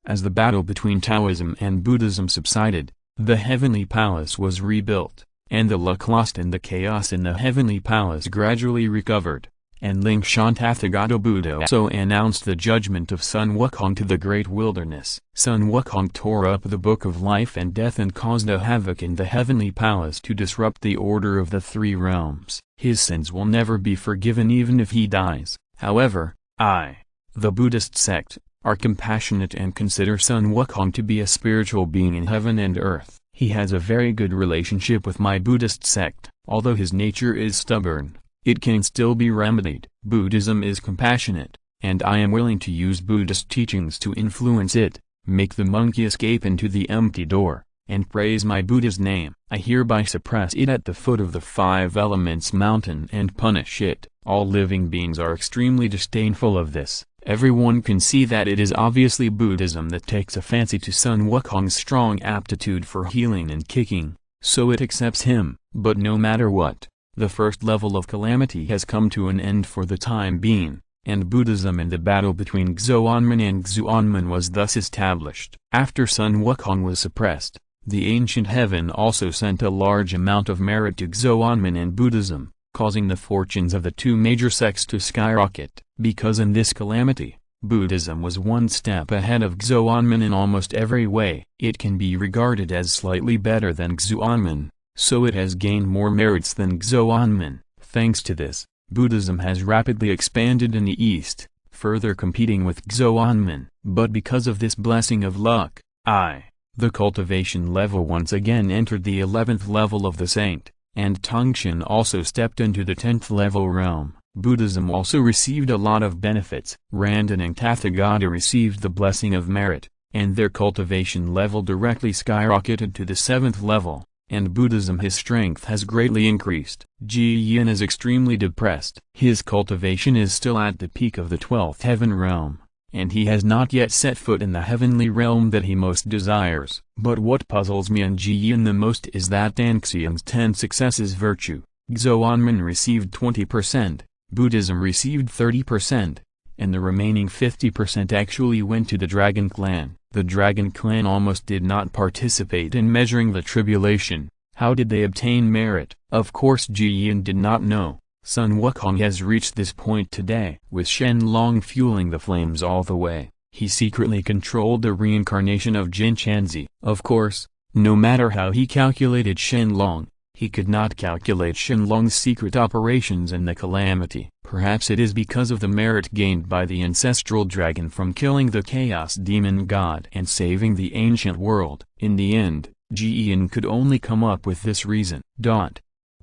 As the battle between Taoism and Buddhism subsided, the heavenly palace was rebuilt, and the luck lost and the chaos in the heavenly palace gradually recovered, and Ling Shan Tathagata Buddha also announced the judgment of Sun Wukong to the great wilderness. Sun Wukong tore up the book of life and death and caused a havoc in the heavenly palace to disrupt the order of the three realms. His sins will never be forgiven even if he dies. However, the Buddhist sect, are compassionate and consider Sun Wukong to be a spiritual being in heaven and earth. He has a very good relationship with my Buddhist sect. Although his nature is stubborn, it can still be remedied. Buddhism is compassionate, and I am willing to use Buddhist teachings to influence it, make the monkey escape into the empty door, and praise my Buddha's name. I hereby suppress it at the foot of the five elements mountain and punish it. All living beings are extremely disdainful of this. Everyone can see that it is obviously Buddhism that takes a fancy to Sun Wukong's strong aptitude for healing and kicking, so it accepts him. But no matter what, the first level of calamity has come to an end for the time being, and Buddhism in the battle between Xuanmen and Xuanmen was thus established. After Sun Wukong was suppressed, the ancient heaven also sent a large amount of merit to Xuanmen and Buddhism, causing the fortunes of the two major sects to skyrocket. Because in this calamity, Buddhism was one step ahead of Xuanmen in almost every way. It can be regarded as slightly better than Xuanmen, so it has gained more merits than Xuanmen. Thanks to this, Buddhism has rapidly expanded in the East, further competing with Xuanmen. But because of this blessing of luck, the cultivation level once again entered the 11th level of the saint, and Tongxin also stepped into the 10th level realm. Buddhism also received a lot of benefits. Randan and Tathagata received the blessing of merit, and their cultivation level directly skyrocketed to the 7th level, and Buddhism his strength has greatly increased. Ji Yin is extremely depressed. His cultivation is still at the peak of the 12th heaven realm, and he has not yet set foot in the heavenly realm that he most desires. But what puzzles me and Ji Yin the most is that Anxiang's 10 successes virtue. Xuanmen received 20%, Buddhism received 30%, and the remaining 50% actually went to the Dragon Clan. The Dragon Clan almost did not participate in measuring the tribulation. How did they obtain merit? Of course Ji Yin did not know. Sun Wukong has reached this point today. With Shen Long fueling the flames all the way, he secretly controlled the reincarnation of Jin Chanzi. Of course, no matter how he calculated Shen Long, he could not calculate Shen Long's secret operations in the calamity. Perhaps it is because of the merit gained by the ancestral dragon from killing the chaos demon god and saving the ancient world. In the end, Ji Yin could only come up with this reason.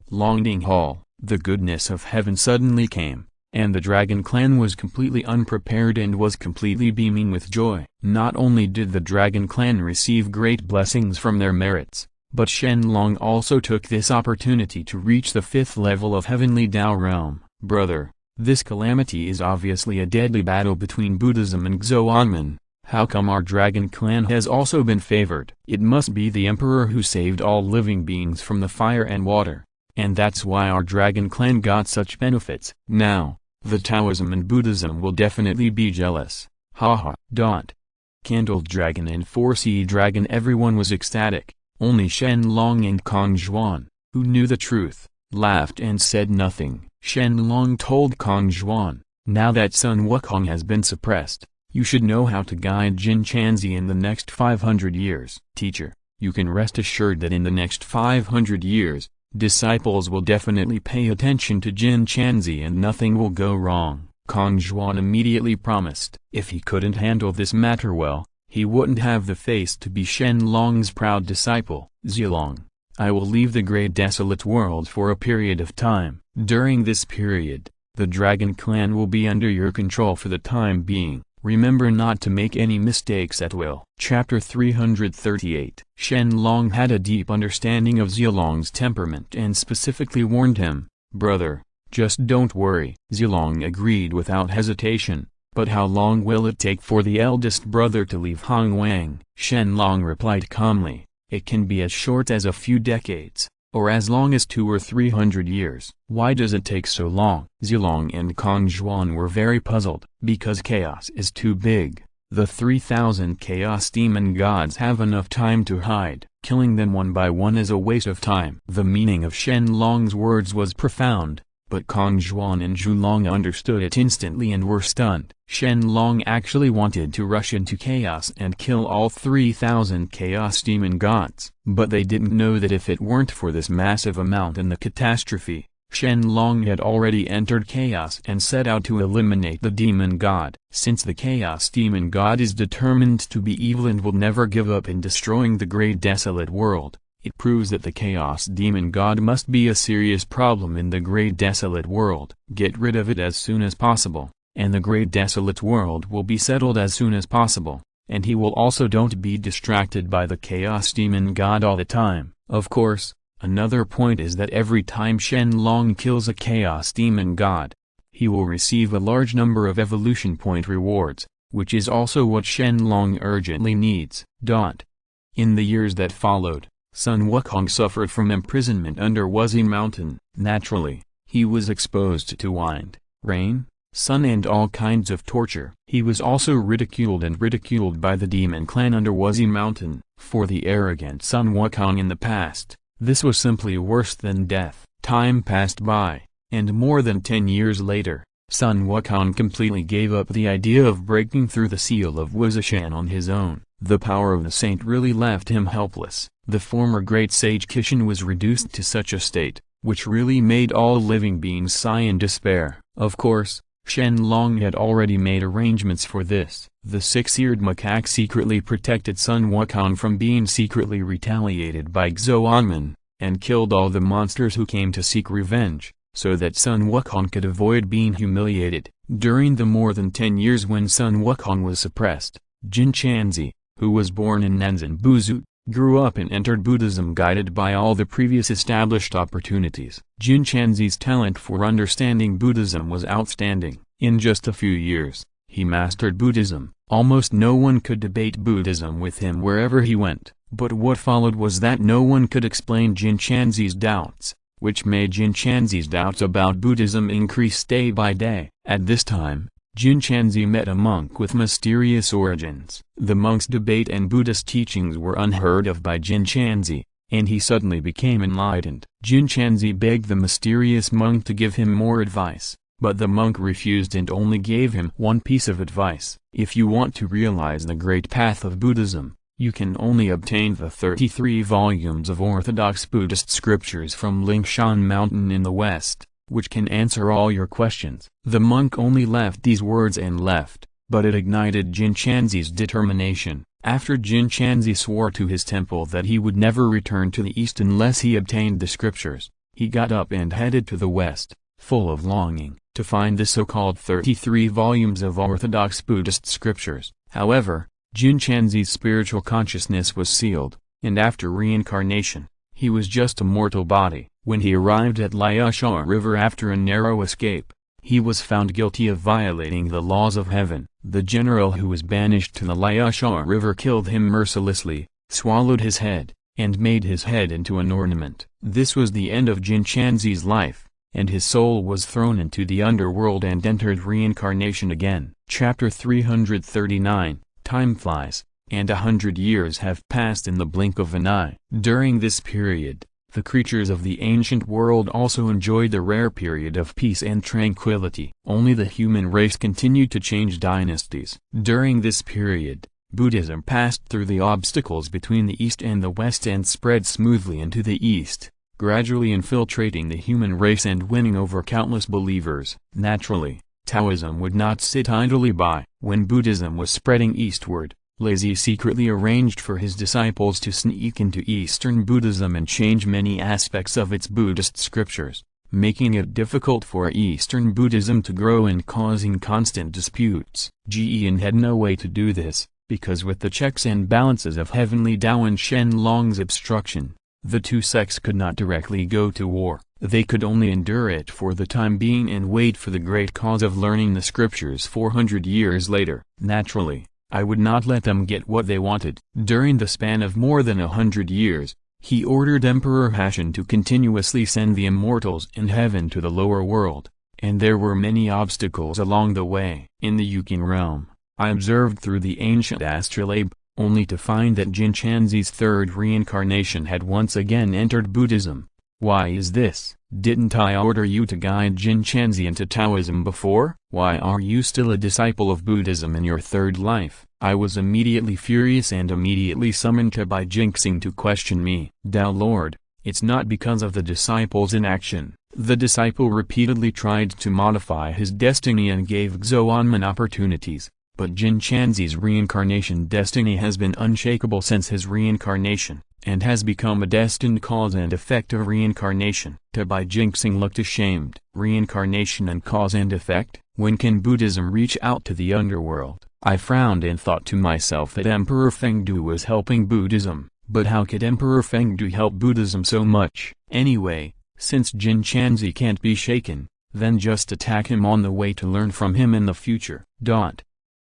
Longding Hall. The goodness of heaven suddenly came, and the Dragon Clan was completely unprepared and was completely beaming with joy. Not only did the Dragon Clan receive great blessings from their merits, but Shen Long also took this opportunity to reach the 5th level of heavenly Tao realm. Brother, this calamity is obviously a deadly battle between Buddhism and Xuanmen. How come our Dragon Clan has also been favored? It must be the Emperor who saved all living beings from the fire and water, and that's why our Dragon Clan got such benefits. Now, the Taoism and Buddhism will definitely be jealous. Haha. Candle Dragon and 4-Sea Dragon. Everyone was ecstatic. Only Shen Long and Kong Zhuan, who knew the truth, laughed and said nothing. Shen Long told Kong Zhuan, now that Sun Wukong has been suppressed, you should know how to guide Jin Chanzi in the next 500 years. Teacher, you can rest assured that in the next 500 years, disciples will definitely pay attention to Jin Chanzi and nothing will go wrong. Kong Zhuan immediately promised. If he couldn't handle this matter well, he wouldn't have the face to be Shen Long's proud disciple. Zilong, I will leave the great desolate world for a period of time. During this period, the Dragon Clan will be under your control for the time being. Remember not to make any mistakes at will. Chapter 338. Shen Long had a deep understanding of Zilong's temperament and specifically warned him, brother, just don't worry. Zilong agreed without hesitation. But how long will it take for the eldest brother to leave Hong Wang? Shen Long replied calmly, it can be as short as a few decades, or as long as 200 or 300 years. Why does it take so long? Zilong and Kong Zhuan were very puzzled. Because chaos is too big. The 3,000 chaos demon gods have enough time to hide. Killing them one by one is a waste of time. The meaning of Shen Long's words was profound, but Kong Zhuan and Zhu Long understood it instantly and were stunned. Shen Long actually wanted to rush into chaos and kill all 3,000 chaos demon gods. But they didn't know that if it weren't for this massive amount in the catastrophe, Shen Long had already entered chaos and set out to eliminate the demon god. Since the chaos demon god is determined to be evil and will never give up in destroying the great desolate world, it proves that the chaos demon god must be a serious problem in the great desolate world. Get rid of it as soon as possible, and the great desolate world will be settled as soon as possible, and he will also don't be distracted by the chaos demon god all the time. Of course, another point is that every time Shen Long kills a chaos demon god, he will receive a large number of evolution point rewards, which is also what Shen Long urgently needs. In the years that followed, Sun Wukong suffered from imprisonment under Wuxi Mountain. Naturally, he was exposed to wind, rain, sun and all kinds of torture. He was also ridiculed by the demon clan under Wuxi Mountain. For the arrogant Sun Wukong in the past, this was simply worse than death. Time passed by, and more than 10 years later, Sun Wukong completely gave up the idea of breaking through the seal of Wuzishan on his own. The power of the saint really left him helpless. The former great sage Qixin was reduced to such a state, which really made all living beings sigh in despair. Of course, Shen Long had already made arrangements for this. The six-eared macaque secretly protected Sun Wukong from being secretly retaliated by Xuanmen, and killed all the monsters who came to seek revenge, so that Sun Wukong could avoid being humiliated. During the more than 10 years when Sun Wukong was suppressed, Jin Chanzi, who was born in Nanzan Buzu, grew up and entered Buddhism guided by all the previous established opportunities. Jin Chanzi's talent for understanding Buddhism was outstanding. In just a few years, he mastered Buddhism. Almost no one could debate Buddhism with him wherever he went. But what followed was that no one could explain Jin Chanzi's doubts, which made Jin Chanzi's doubts about Buddhism increase day by day. At this time, Jin Chanzi met a monk with mysterious origins. The monk's debate and Buddhist teachings were unheard of by Jin Chanzi, and he suddenly became enlightened. Jin Chanzi begged the mysterious monk to give him more advice, but the monk refused and only gave him one piece of advice. If you want to realize the great path of Buddhism, you can only obtain the 33 volumes of orthodox Buddhist scriptures from Lingshan Mountain in the west, which can answer all your questions. The monk only left these words and left, but it ignited Jin Chanzi's determination. After Jin Chanzi swore to his temple that he would never return to the east unless he obtained the scriptures, he got up and headed to the west, full of longing, to find the so-called 33 volumes of orthodox Buddhist scriptures. However, Jin Chanzi's spiritual consciousness was sealed, and after reincarnation, he was just a mortal body. When he arrived at Liaosha River after a narrow escape, he was found guilty of violating the laws of heaven. The general who was banished to the Liaosha River killed him mercilessly, swallowed his head, and made his head into an ornament. This was the end of Jin Chanzi's life, and his soul was thrown into the underworld and entered reincarnation again. Chapter 339, Time flies, and 100 years have passed in the blink of an eye. During this period, the creatures of the ancient world also enjoyed the rare period of peace and tranquility. Only the human race continued to change dynasties. During this period, Buddhism passed through the obstacles between the East and the West and spread smoothly into the East, gradually infiltrating the human race and winning over countless believers. Naturally, Taoism would not sit idly by. When Buddhism was spreading eastward, Lazy secretly arranged for his disciples to sneak into Eastern Buddhism and change many aspects of its Buddhist scriptures, making it difficult for Eastern Buddhism to grow and causing constant disputes. Jian had no way to do this, because with the checks and balances of Heavenly Tao and Shen Long's obstruction, the two sects could not directly go to war. They could only endure it for the time being and wait for the great cause of learning the scriptures 400 years later. Naturally, I would not let them get what they wanted. During the span of more than 100 years, he ordered Emperor Hashan to continuously send the immortals in heaven to the lower world, and there were many obstacles along the way. In the Yukin realm, I observed through the ancient astrolabe, only to find that Jin Chanzi's third reincarnation had once again entered Buddhism. Why is this? Didn't I order you to guide Jin Chanzi into Taoism before? Why are you still a disciple of Buddhism in your third life? I was immediately furious and immediately summoned Bai Jinxing to question me. Tao Lord, it's not because of the disciple's inaction. The disciple repeatedly tried to modify his destiny and gave Xuanmen opportunities, but Jin Chanzi's reincarnation destiny has been unshakable since his reincarnation, and has become a destined cause and effect of reincarnation. Bai Jinxing looked ashamed. Reincarnation and cause and effect? When can Buddhism reach out to the underworld? I frowned and thought to myself that Emperor Fengdu was helping Buddhism, but how could Emperor Fengdu help Buddhism so much? Anyway, since Jin Chanzi can't be shaken, then just attack him on the way to learn from him in the future.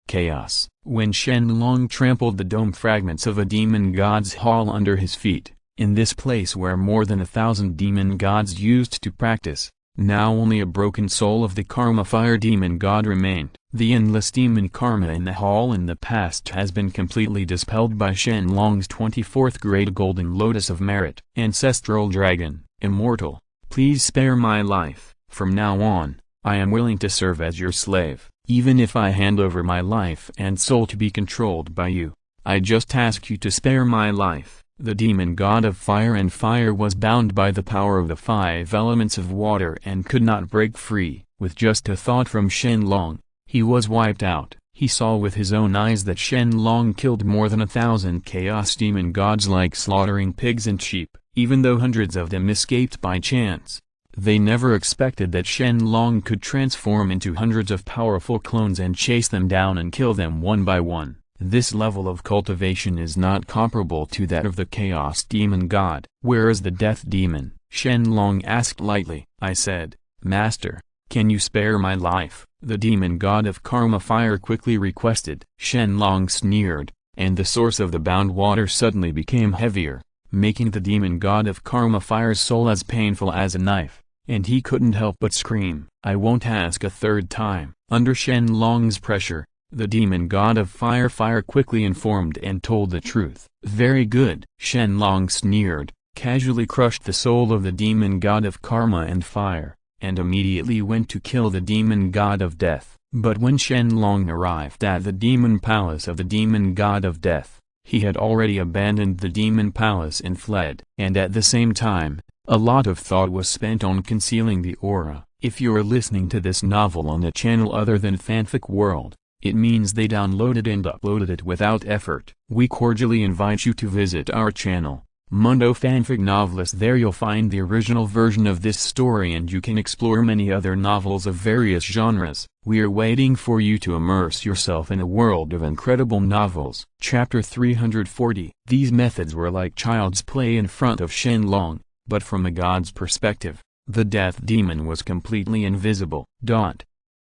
Chaos. When Shen Long trampled the dome fragments of a demon god's hall under his feet, in this place where more than 1,000 demon gods used to practice, now only a broken soul of the karma fire demon god remained. The endless demon karma in the hall in the past has been completely dispelled by Shen Long's 24th grade golden lotus of merit. Ancestral dragon, immortal, please spare my life. From now on, I am willing to serve as your slave, even if I hand over my life and soul to be controlled by you. I just ask you to spare my life. The demon god of fire and fire was bound by the power of the 5 elements of water and could not break free. With just a thought from Shen Long, he was wiped out. He saw with his own eyes that Shen Long killed more than 1,000 chaos demon gods like slaughtering pigs and sheep, even though hundreds of them escaped by chance. They never expected that Shen Long could transform into hundreds of powerful clones and chase them down and kill them one by one. This level of cultivation is not comparable to that of the Chaos Demon God. Where is the Death Demon? Shen Long asked lightly. I said, Master, can you spare my life? The Demon God of Karma Fire quickly requested. Shen Long sneered, and the source of the bound water suddenly became heavier, making the Demon God of Karma Fire's soul as painful as a knife, and he couldn't help but scream. I won't ask a third time. Under Shen Long's pressure, the demon god of fire quickly informed and told the truth. Very good. Shen Long sneered, casually crushed the soul of the demon god of karma and fire, and immediately went to kill the demon god of death. But when Shen Long arrived at the demon palace of the demon god of death, he had already abandoned the demon palace and fled. And at the same time, a lot of thought was spent on concealing the aura. If you're listening to this novel on a channel other than Fanfic World, it means they downloaded and uploaded it without effort. We cordially invite you to visit our channel, Mundo Fanfic Novelist. There you'll find the original version of this story and you can explore many other novels of various genres. We are waiting for you to immerse yourself in a world of incredible novels. Chapter 340. These methods were like child's play in front of Shen Long, but from a god's perspective, the death demon was completely invisible.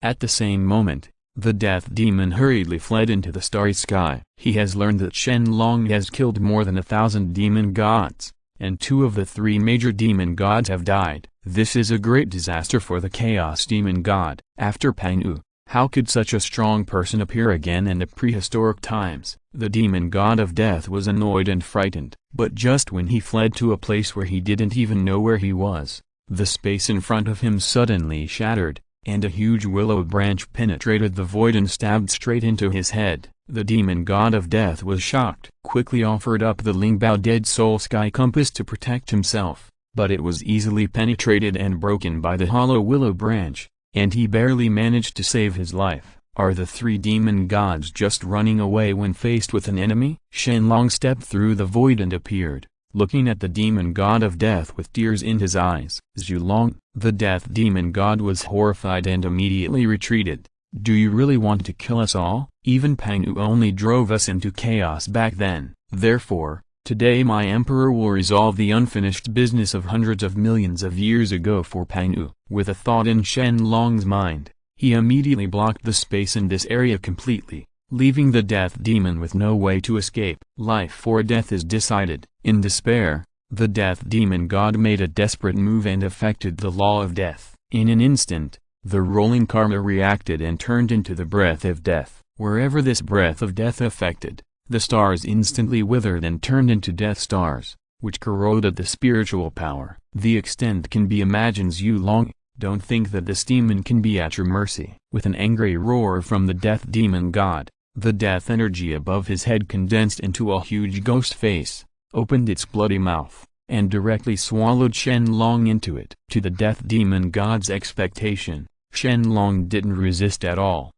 At the same moment, the death demon hurriedly fled into the starry sky. He has learned that Shen Long has killed more than 1,000 demon gods, and 2 of the 3 major demon gods have died. This is a great disaster for the Chaos Demon God. After Panu, how could such a strong person appear again in the prehistoric times? The demon god of death was annoyed and frightened, but just when he fled to a place where he didn't even know where he was, the space in front of him suddenly shattered, and a huge willow branch penetrated the void and stabbed straight into his head. The demon god of death was shocked, quickly offered up the Lingbao Dead Soul Sky Compass to protect himself, but it was easily penetrated and broken by the hollow willow branch, and he barely managed to save his life. Are the 3 demon gods just running away when faced with an enemy? Shen Long stepped through the void and appeared, looking at the demon god of death with tears in his eyes. Zhulong, the death demon god, was horrified and immediately retreated. Do you really want to kill us all? Even Panu only drove us into chaos back then. Therefore, today my emperor will resolve the unfinished business of hundreds of millions of years ago for Panu. With a thought in Shen Long's mind, he immediately blocked the space in this area completely, leaving the death demon with no way to escape. Life or death is decided. In despair, the death demon god made a desperate move and affected the law of death. In an instant, the rolling karma reacted and turned into the breath of death. Wherever this breath of death affected, the stars instantly withered and turned into death stars, which corroded the spiritual power. The extent can be imagined. Zhulong, don't think that this demon can be at your mercy. With an angry roar from the death demon god, the death energy above his head condensed into a huge ghost face, opened its bloody mouth, and directly swallowed Shen Long into it. To the death demon god's expectation, Shen Long didn't resist at all.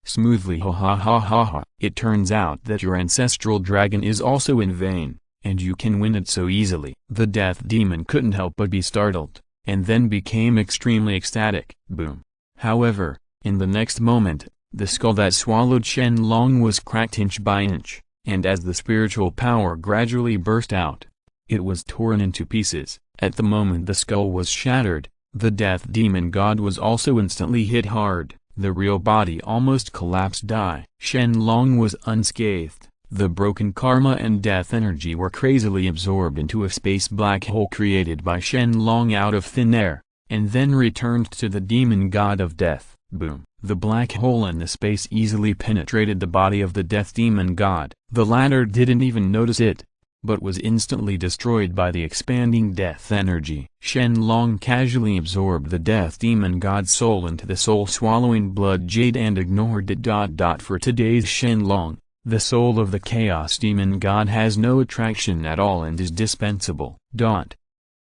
Smoothly, ha ha ha ha ha. It turns out that your ancestral dragon is also in vain, and you can win it so easily. The death demon couldn't help but be startled, and then became extremely ecstatic. Boom. However, In the next moment, the skull that swallowed Shen Long was cracked inch by inch, and as the spiritual power gradually burst out, it was torn into pieces. At the moment the skull was shattered, the death demon god was also instantly hit hard. The real body almost collapsed. Shen Long was unscathed. The broken karma and death energy were crazily absorbed into a space black hole created by Shen Long out of thin air, and then returned to the demon god of death. Boom! The black hole in the space easily penetrated the body of the death demon god. The latter didn't even notice it, but was instantly destroyed by the expanding death energy. Shen Long casually absorbed the death demon god's soul into the soul-swallowing blood jade and ignored it. For today's Shen Long, the soul of the chaos demon god has no attraction at all and is dispensable.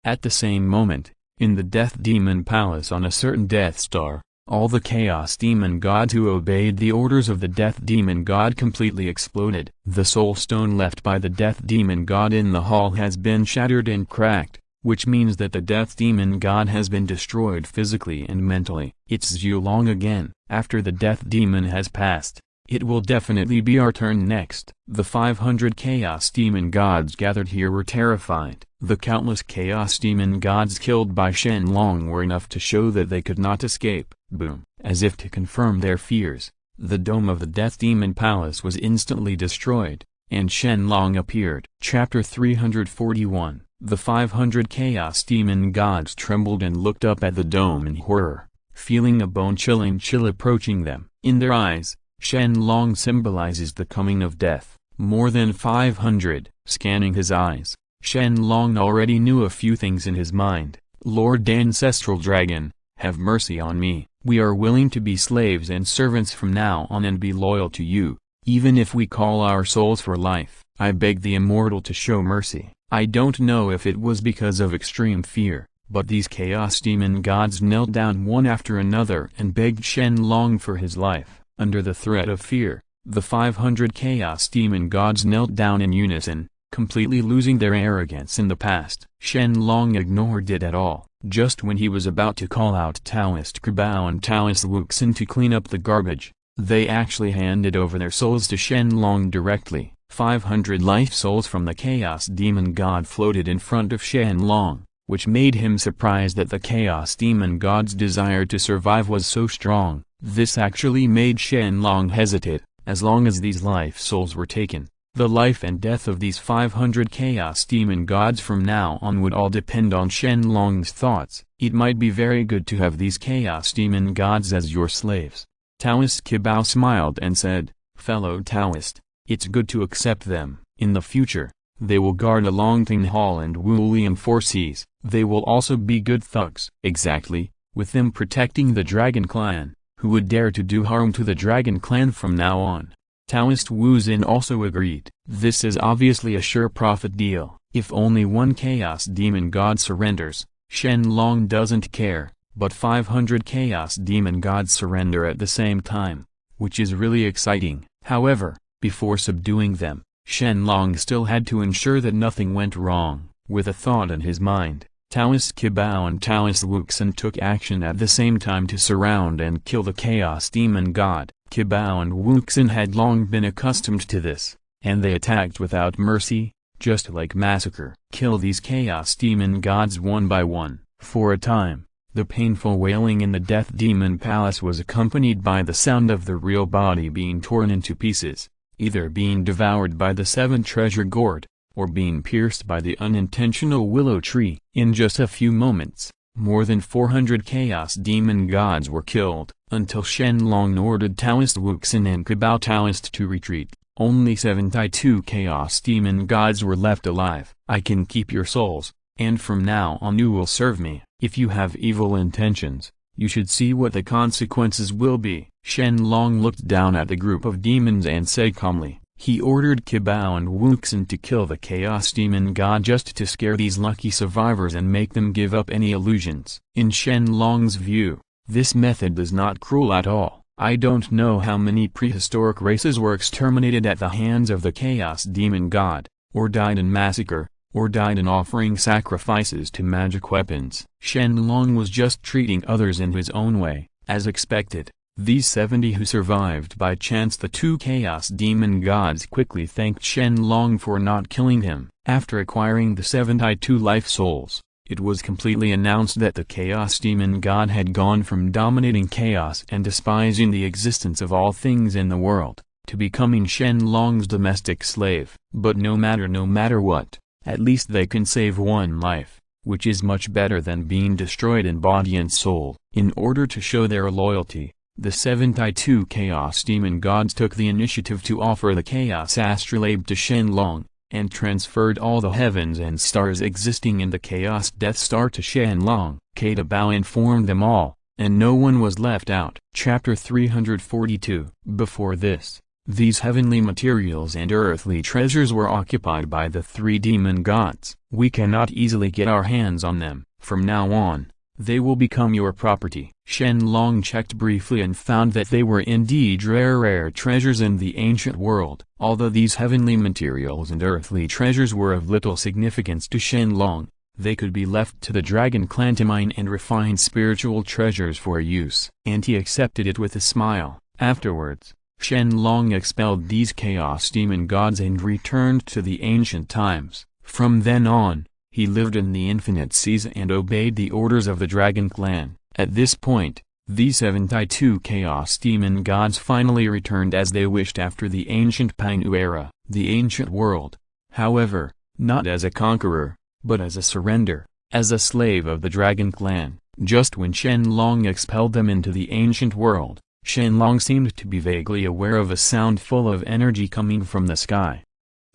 At the same moment, in the death demon palace on a certain Death Star, all the chaos demon gods who obeyed the orders of the death demon god completely exploded. The soul stone left by the death demon god in the hall has been shattered and cracked, which means that the death demon god has been destroyed physically and mentally. It's Zhu Long again. After the death demon has passed, it will definitely be our turn next. The 500 chaos demon gods gathered here were terrified. The countless chaos demon gods killed by Shen Long were enough to show that they could not escape. Boom! As if to confirm their fears, the dome of the death demon palace was instantly destroyed, and Shen Long appeared. Chapter 341. The 500 chaos demon gods trembled and looked up at the dome in horror, feeling a bone-chilling chill approaching them. In their eyes, Shen Long symbolizes the coming of death. More than 500. Scanning his eyes, Shen Long already knew a few things in his mind. Lord Ancestral Dragon, have mercy on me. We are willing to be slaves and servants from now on and be loyal to you, even if we call our souls for life. I beg the Immortal to show mercy. I don't know if it was because of extreme fear, but these chaos demon gods knelt down one after another and begged Shen Long for his life. Under the threat of fear, the 500 chaos demon gods knelt down in unison, completely losing their arrogance in the past. Shen Long ignored it at all. Just when he was about to call out Taoist Kribao and Taoist Wuxin to clean up the garbage, they actually handed over their souls to Shen Long directly. 500 life souls from the chaos demon god floated in front of Shen Long, which made him surprised that the chaos demon god's desire to survive was so strong. This actually made Shen Long hesitate. As long as these life souls were taken, the life and death of these 500 chaos demon gods from now on would all depend on Shen Long's thoughts. It might be very good to have these chaos demon gods as your slaves. Taoist Qibao smiled and said, fellow Taoist, it's good to accept them. In the future, they will guard Longting Hall and Wulian Four Seas. They will also be good thugs. Exactly, with them protecting the Dragon Clan. Who would dare to do harm to the Dragon Clan from now on? Taoist Wu Xin also agreed. This is obviously a sure profit deal. If only one chaos demon god surrenders, Shen Long doesn't care, but 500 chaos demon gods surrender at the same time, which is really exciting. However, before subduing them, Shen Long still had to ensure that nothing went wrong. With a thought in his mind, Taoist Qibao and Taoist Wuxin took action at the same time to surround and kill the chaos demon god. Qibao and Wuxin had long been accustomed to this, and they attacked without mercy, just like massacre. Kill these chaos demon gods one by one. For a time, the painful wailing in the death demon palace was accompanied by the sound of the real body being torn into pieces, either being devoured by the Seven Treasure Gourd, or being pierced by the unintentional willow tree. In just a few moments, more than 400 chaos demon gods were killed, until Shen Long ordered Taoist Wuxin and Qibao Taoist to retreat. Only 72 chaos demon gods were left alive. I can keep your souls, and from now on you will serve me. If you have evil intentions, you should see what the consequences will be. Shen Long looked down at the group of demons and said calmly. He ordered Qibao and Wuxin to kill the chaos demon god just to scare these lucky survivors and make them give up any illusions. In Shen Long's view, this method is not cruel at all. I don't know how many prehistoric races were exterminated at the hands of the chaos demon god, or died in massacre, or died in offering sacrifices to magic weapons. Shen Long was just treating others in his own way. As expected, These 70 who survived by chance the two chaos demon gods quickly thanked Shen Long for not killing him. After acquiring the 72 life souls, it was completely announced that the chaos demon god had gone from dominating chaos and despising the existence of all things in the world, to becoming Shen Long's domestic slave. But no matter what, at least they can save one life, which is much better than being destroyed in body and soul. In order to show their loyalty, the 72 chaos demon gods took the initiative to offer the chaos astrolabe to Shen Long, and transferred all the heavens and stars existing in the chaos Death Star to Shen Long. Kata Bao informed them all, and no one was left out. Chapter 342. Before this, these heavenly materials and earthly treasures were occupied by the three demon gods. We cannot easily get our hands on them. From now on, they will become your property. Shen Long checked briefly and found that they were indeed rare treasures in the ancient world. Although these heavenly materials and earthly treasures were of little significance to Shen Long, they could be left to the dragon clan to mine and refine spiritual treasures for use. And he accepted it with a smile. Afterwards, Shen Long expelled these chaos demon gods and returned to the ancient times. From then on, he lived in the infinite seas and obeyed the orders of the dragon clan. At this point, these 72 chaos demon gods finally returned as they wished after the ancient Painu era. The ancient world, however, not as a conqueror, but as a surrender, as a slave of the dragon clan. Just when Shen Long expelled them into the ancient world, Shen Long seemed to be vaguely aware of a sound full of energy coming from the sky.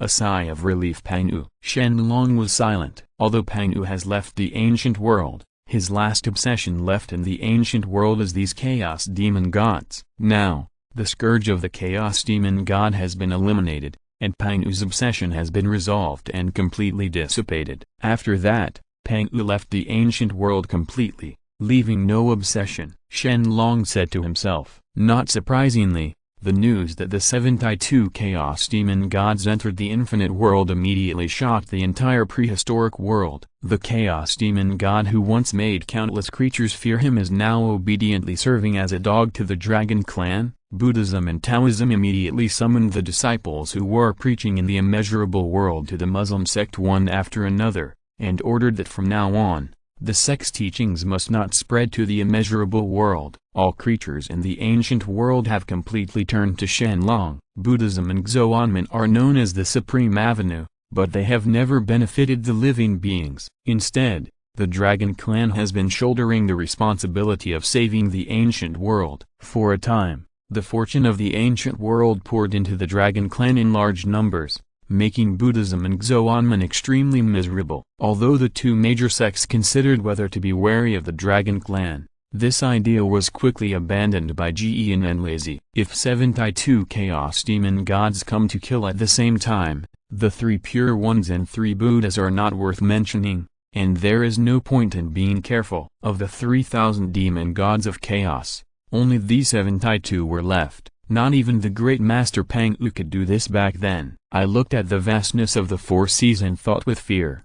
A sigh of relief. Painu. Shen Long was silent. Although Painu has left the ancient world, his last obsession left in the ancient world is these chaos demon gods. Now, the scourge of the chaos demon god has been eliminated, and Painu's obsession has been resolved and completely dissipated. After that, Painu left the ancient world completely, leaving no obsession. Shen Long said to himself. Not surprisingly, the news that the 72 chaos demon gods entered the infinite world immediately shocked the entire prehistoric world. The chaos demon god who once made countless creatures fear him is now obediently serving as a dog to the dragon clan. Buddhism and Taoism immediately summoned the disciples who were preaching in the immeasurable world to the Muslim sect one after another, and ordered that from now on, the sect's teachings must not spread to the immeasurable world. All creatures in the ancient world have completely turned to Shen Long. Buddhism and Zhuangmen are known as the Supreme Avenue, but they have never benefited the living beings. Instead, the Dragon Clan has been shouldering the responsibility of saving the ancient world. For a time, the fortune of the ancient world poured into the Dragon Clan in large numbers, making Buddhism and Zhuangmen extremely miserable. Although the two major sects considered whether to be wary of the Dragon Clan, this idea was quickly abandoned by Jian and Lazy. If 72 chaos demon gods come to kill at the same time, the 3 pure ones and 3 Buddhas are not worth mentioning, and there is no point in being careful. Of the 3,000 demon gods of chaos, only these 72 were left. Not even the great master Painu could do this back then. I looked at the vastness of the 4 seas and thought with fear.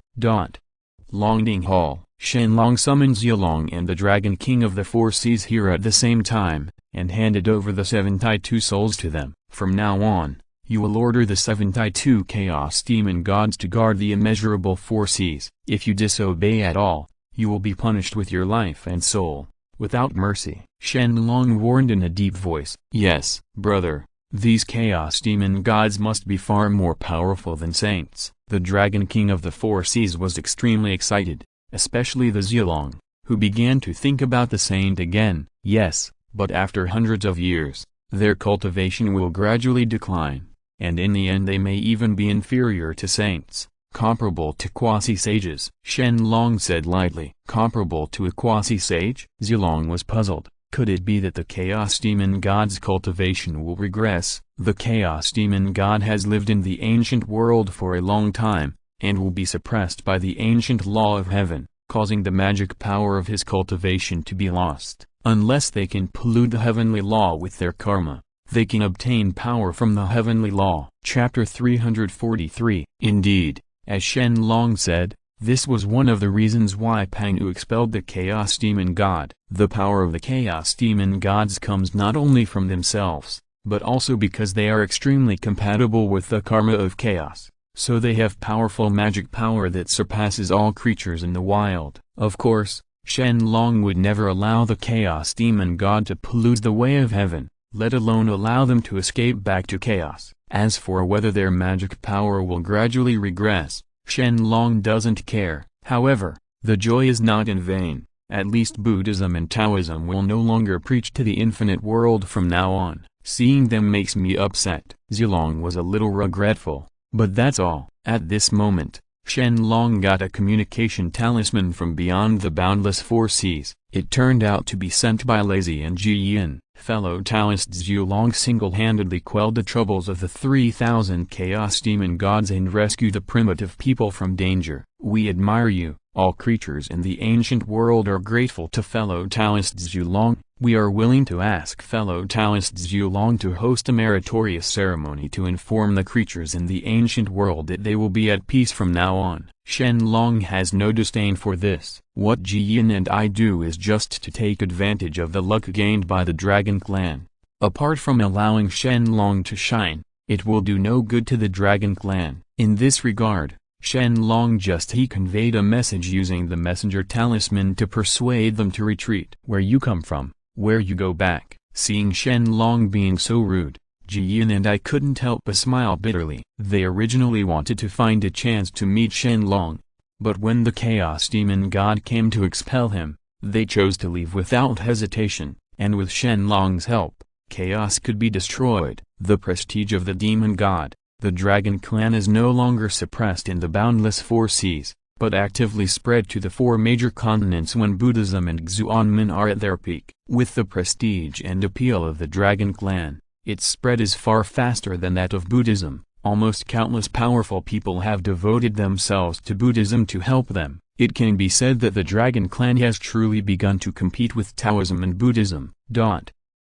Longding Hall. Shen Long summoned Zilong and the Dragon King of the 4 seas here at the same time, and handed over the 72 souls to them. From now on, you will order the 72 chaos demon gods to guard the immeasurable 4 seas. If you disobey at all, you will be punished with your life and soul, without mercy. Shen Long warned in a deep voice. Yes, brother, these chaos demon gods must be far more powerful than saints. The Dragon King of the 4 seas was extremely excited, especially the Zilong, who began to think about the saint again. Yes, but after hundreds of years, their cultivation will gradually decline, and in the end they may even be inferior to saints, comparable to quasi-sages. Shen Long said lightly. Comparable to a quasi-sage? Zilong was puzzled. Could it be that the Chaos Demon God's cultivation will regress? The Chaos Demon God has lived in the ancient world for a long time, and will be suppressed by the ancient law of heaven, causing the magic power of his cultivation to be lost. Unless they can pollute the heavenly law with their karma, they can obtain power from the heavenly law. Chapter 343. Indeed, as Shen Long said, This was one of the reasons why Pangu expelled the Chaos Demon God. The power of the Chaos Demon Gods comes not only from themselves, but also because they are extremely compatible with the karma of chaos, so they have powerful magic power that surpasses all creatures in the wild. Of course, Shen Long would never allow the Chaos Demon God to pollute the way of heaven, let alone allow them to escape back to chaos. As for whether their magic power will gradually regress, Shen Long doesn't care. However, the joy is not in vain. At least Buddhism and Taoism will no longer preach to the infinite world from now on. Seeing them makes me upset. Zilong was a little regretful, but that's all. At this moment, Shen Long got a communication talisman from beyond the boundless four seas. It turned out to be sent by Lazy and Jiyin. Fellow Taoist Zilong single-handedly quelled the troubles of the 3,000 Chaos Demon Gods and rescued the primitive people from danger. We admire you. All creatures in the ancient world are grateful to fellow Taoist Zilong. We are willing to ask fellow Taoist Zilong to host a meritorious ceremony to inform the creatures in the ancient world that they will be at peace from now on. Shen Long has no disdain for this. What Jiyin and I do is just to take advantage of the luck gained by the Dragon Clan. Apart from allowing Shen Long to shine, it will do no good to the Dragon Clan. In this regard, Shen Long he conveyed a message using the messenger talisman to persuade them to retreat. Where you come from, where you go back. Seeing Shen Long being so rude, Jiyin and I couldn't help but smile bitterly. They originally wanted to find a chance to meet Shen Long, but when the Chaos Demon God came to expel him, they chose to leave without hesitation, and with Shen Long's help, chaos could be destroyed. The prestige of the Demon God, the Dragon Clan, is no longer suppressed in the boundless four seas, but actively spread to the four major continents when Buddhism and Xuanmen are at their peak. With the prestige and appeal of the Dragon Clan, its spread is far faster than that of Buddhism. Almost countless powerful people have devoted themselves to Buddhism to help them. It can be said that the Dragon Clan has truly begun to compete with Taoism and Buddhism.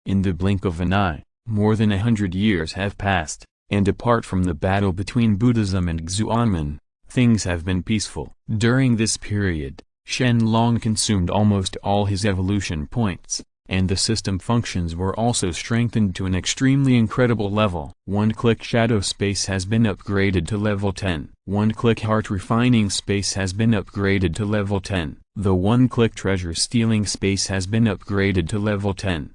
In the blink of an eye, more than 100 years have passed, and apart from the battle between Buddhism and Xuanmen, things have been peaceful. During this period, Shen Long consumed almost all his evolution points, and the system functions were also strengthened to an extremely incredible level. One-click shadow space has been upgraded to level 10. One-click heart refining space has been upgraded to level 10. The one-click treasure stealing space has been upgraded to level 10.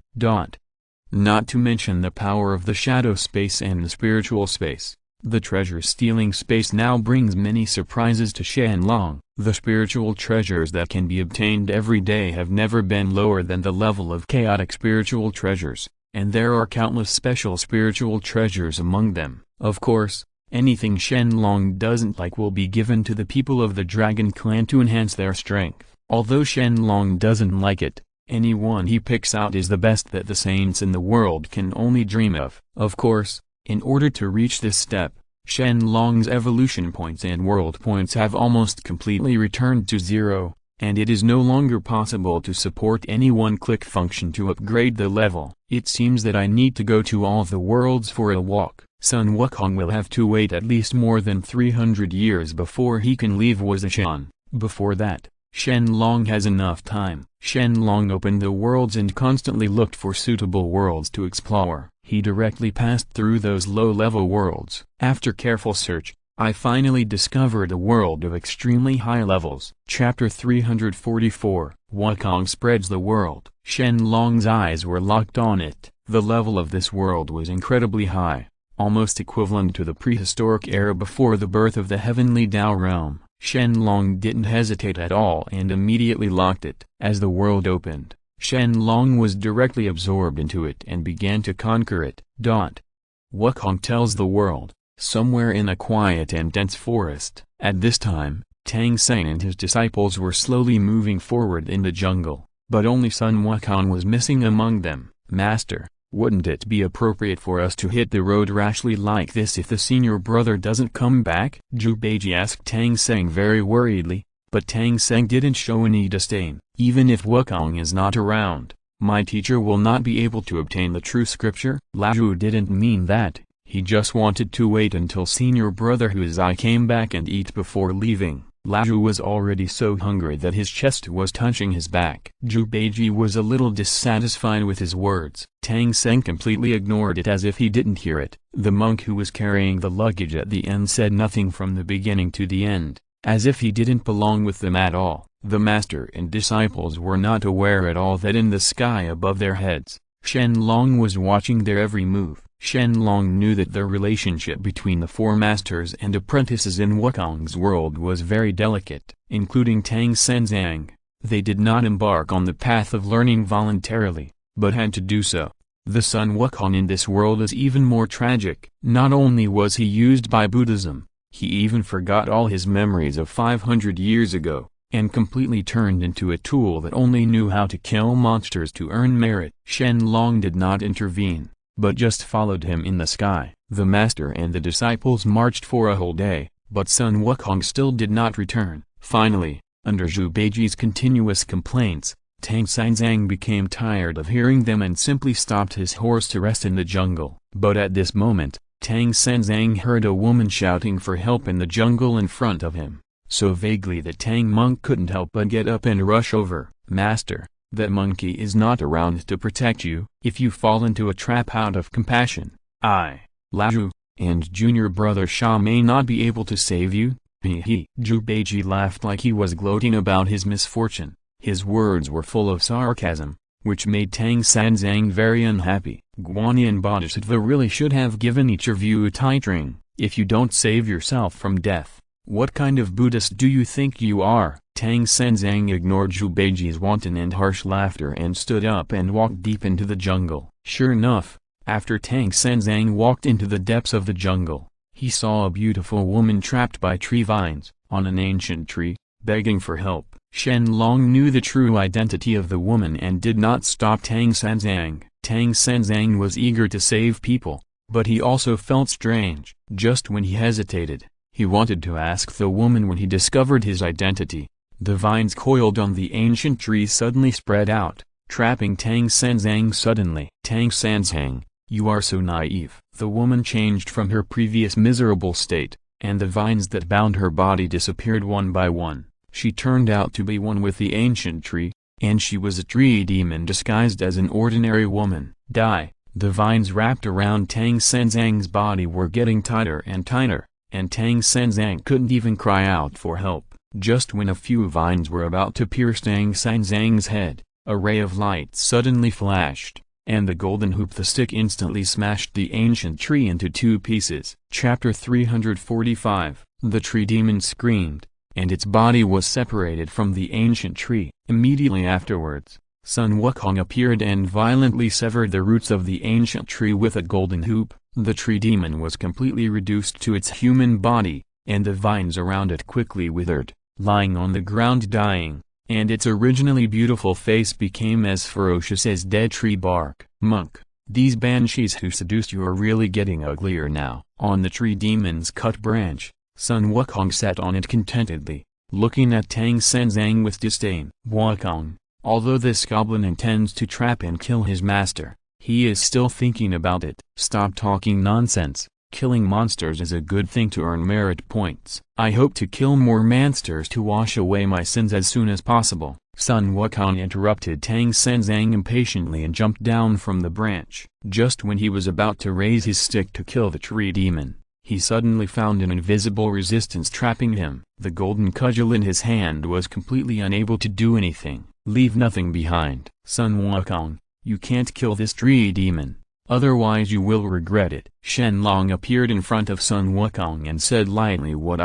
Not to mention the power of the shadow space and the spiritual space. The treasure stealing space now brings many surprises to Shen Long. The spiritual treasures that can be obtained every day have never been lower than the level of chaotic spiritual treasures, and there are countless special spiritual treasures among them. Of course, anything Shen Long doesn't like will be given to the people of the Dragon Clan to enhance their strength. Although Shen Long doesn't like it, anyone he picks out is the best that the saints in the world can only dream of. Of course, in order to reach this step, Shen Long's evolution points and world points have almost completely returned to zero, and it is no longer possible to support any one-click function to upgrade the level. It seems that I need to go to all the worlds for a walk. Sun Wukong will have to wait at least more than 300 years before he can leave Wuzishan. Before that, Shen Long has enough time. Shen Long opened the worlds and constantly looked for suitable worlds to explore. He directly passed through those low-level worlds. After careful search, I finally discovered a world of extremely high levels. Chapter 344, Wukong spreads the world. Shen Long's eyes were locked on it. The level of this world was incredibly high, almost equivalent to the prehistoric era before the birth of the heavenly Tao realm. Shen Long didn't hesitate at all and immediately locked it. As the world opened, Shen Long was directly absorbed into it and began to conquer it. Wukong tells the world, somewhere in a quiet and dense forest. At this time, Tang Seng and his disciples were slowly moving forward in the jungle, but only Sun Wukong was missing among them. Master, wouldn't it be appropriate for us to hit the road rashly like this if the senior brother doesn't come back? Zhu Beiji asked Tang Seng very worriedly, but Tang Seng didn't show any disdain. Even if Wukong is not around, my teacher will not be able to obtain the true scripture. Lao didn't mean that, he just wanted to wait until senior brother Huizai came back and eat before leaving. Luo Hu was already so hungry that his chest was touching his back. Zhu Beiji was a little dissatisfied with his words. Tang Sen completely ignored it as if he didn't hear it. The monk who was carrying the luggage at the end said nothing from the beginning to the end, as if he didn't belong with them at all. The master and disciples were not aware at all that in the sky above their heads, Shen Long was watching their every move. Shen Long knew that the relationship between the four masters and apprentices in Wukong's world was very delicate, including Tang Senzang. They did not embark on the path of learning voluntarily, but had to do so. The Sun Wukong in this world is even more tragic. Not only was he used by Buddhism, he even forgot all his memories of 500 years ago, and completely turned into a tool that only knew how to kill monsters to earn merit. Shen Long did not intervene, but just followed him in the sky. The master and the disciples marched for a whole day, but Sun Wukong still did not return. Finally, under Zhu Beiji's continuous complaints, Tang Senzang became tired of hearing them and simply stopped his horse to rest in the jungle. But at this moment, Tang Senzang heard a woman shouting for help in the jungle in front of him, so vaguely that Tang monk couldn't help but get up and rush over. "Master, that monkey is not around to protect you. If you fall into a trap out of compassion, I, Luo Hu, and junior brother Sha may not be able to save you." He. Zhu Beiji laughed like he was gloating about his misfortune. His words were full of sarcasm, which made Tang Senzang very unhappy. "Guanyin Bodhisattva really should have given each of you a tight ring. If you don't save yourself from death, what kind of Buddhist do you think you are?" Tang Senzang ignored Zhu Beiji's wanton and harsh laughter and stood up and walked deep into the jungle. Sure enough, after Tang Senzang walked into the depths of the jungle, he saw a beautiful woman trapped by tree vines, on an ancient tree, begging for help. Shen Long knew the true identity of the woman and did not stop Tang Senzang. Tang Senzang was eager to save people, but he also felt strange. Just when he hesitated, he wanted to ask the woman when he discovered his identity. The vines coiled on the ancient tree suddenly spread out, trapping Tang Senzang suddenly. "Tang Senzang, you are so naive." The woman changed from her previous miserable state, and the vines that bound her body disappeared one by one. She turned out to be one with the ancient tree, and she was a tree demon disguised as an ordinary woman. Die. The vines wrapped around Tang Senzang's body were getting tighter and tighter, and Tang Senzang couldn't even cry out for help. Just when a few vines were about to pierce Tang Senzang's head, a ray of light suddenly flashed, and the golden hoop the stick instantly smashed the ancient tree into two pieces. Chapter 345. The tree demon screamed, and its body was separated from the ancient tree. Immediately afterwards, Sun Wukong appeared and violently severed the roots of the ancient tree with a golden hoop. The tree demon was completely reduced to its human body, and the vines around it quickly withered, lying on the ground dying, and its originally beautiful face became as ferocious as dead tree bark. "Monk, these banshees who seduced you are really getting uglier now." On the tree demon's cut branch, Sun Wukong sat on it contentedly, looking at Tang Senzang with disdain. "Wukong, although this goblin intends to trap and kill his master, he is still thinking about it. Stop talking nonsense. Killing monsters is a good thing to earn merit points. I hope to kill more monsters to wash away my sins as soon as possible." Sun Wukong interrupted Tang Senzang impatiently and jumped down from the branch. Just when he was about to raise his stick to kill the tree demon, he suddenly found an invisible resistance trapping him. The golden cudgel in his hand was completely unable to do anything. "Leave nothing behind." "Sun Wukong, you can't kill this tree demon. Otherwise you will regret it." Shen Long appeared in front of Sun Wukong and said lightly, "What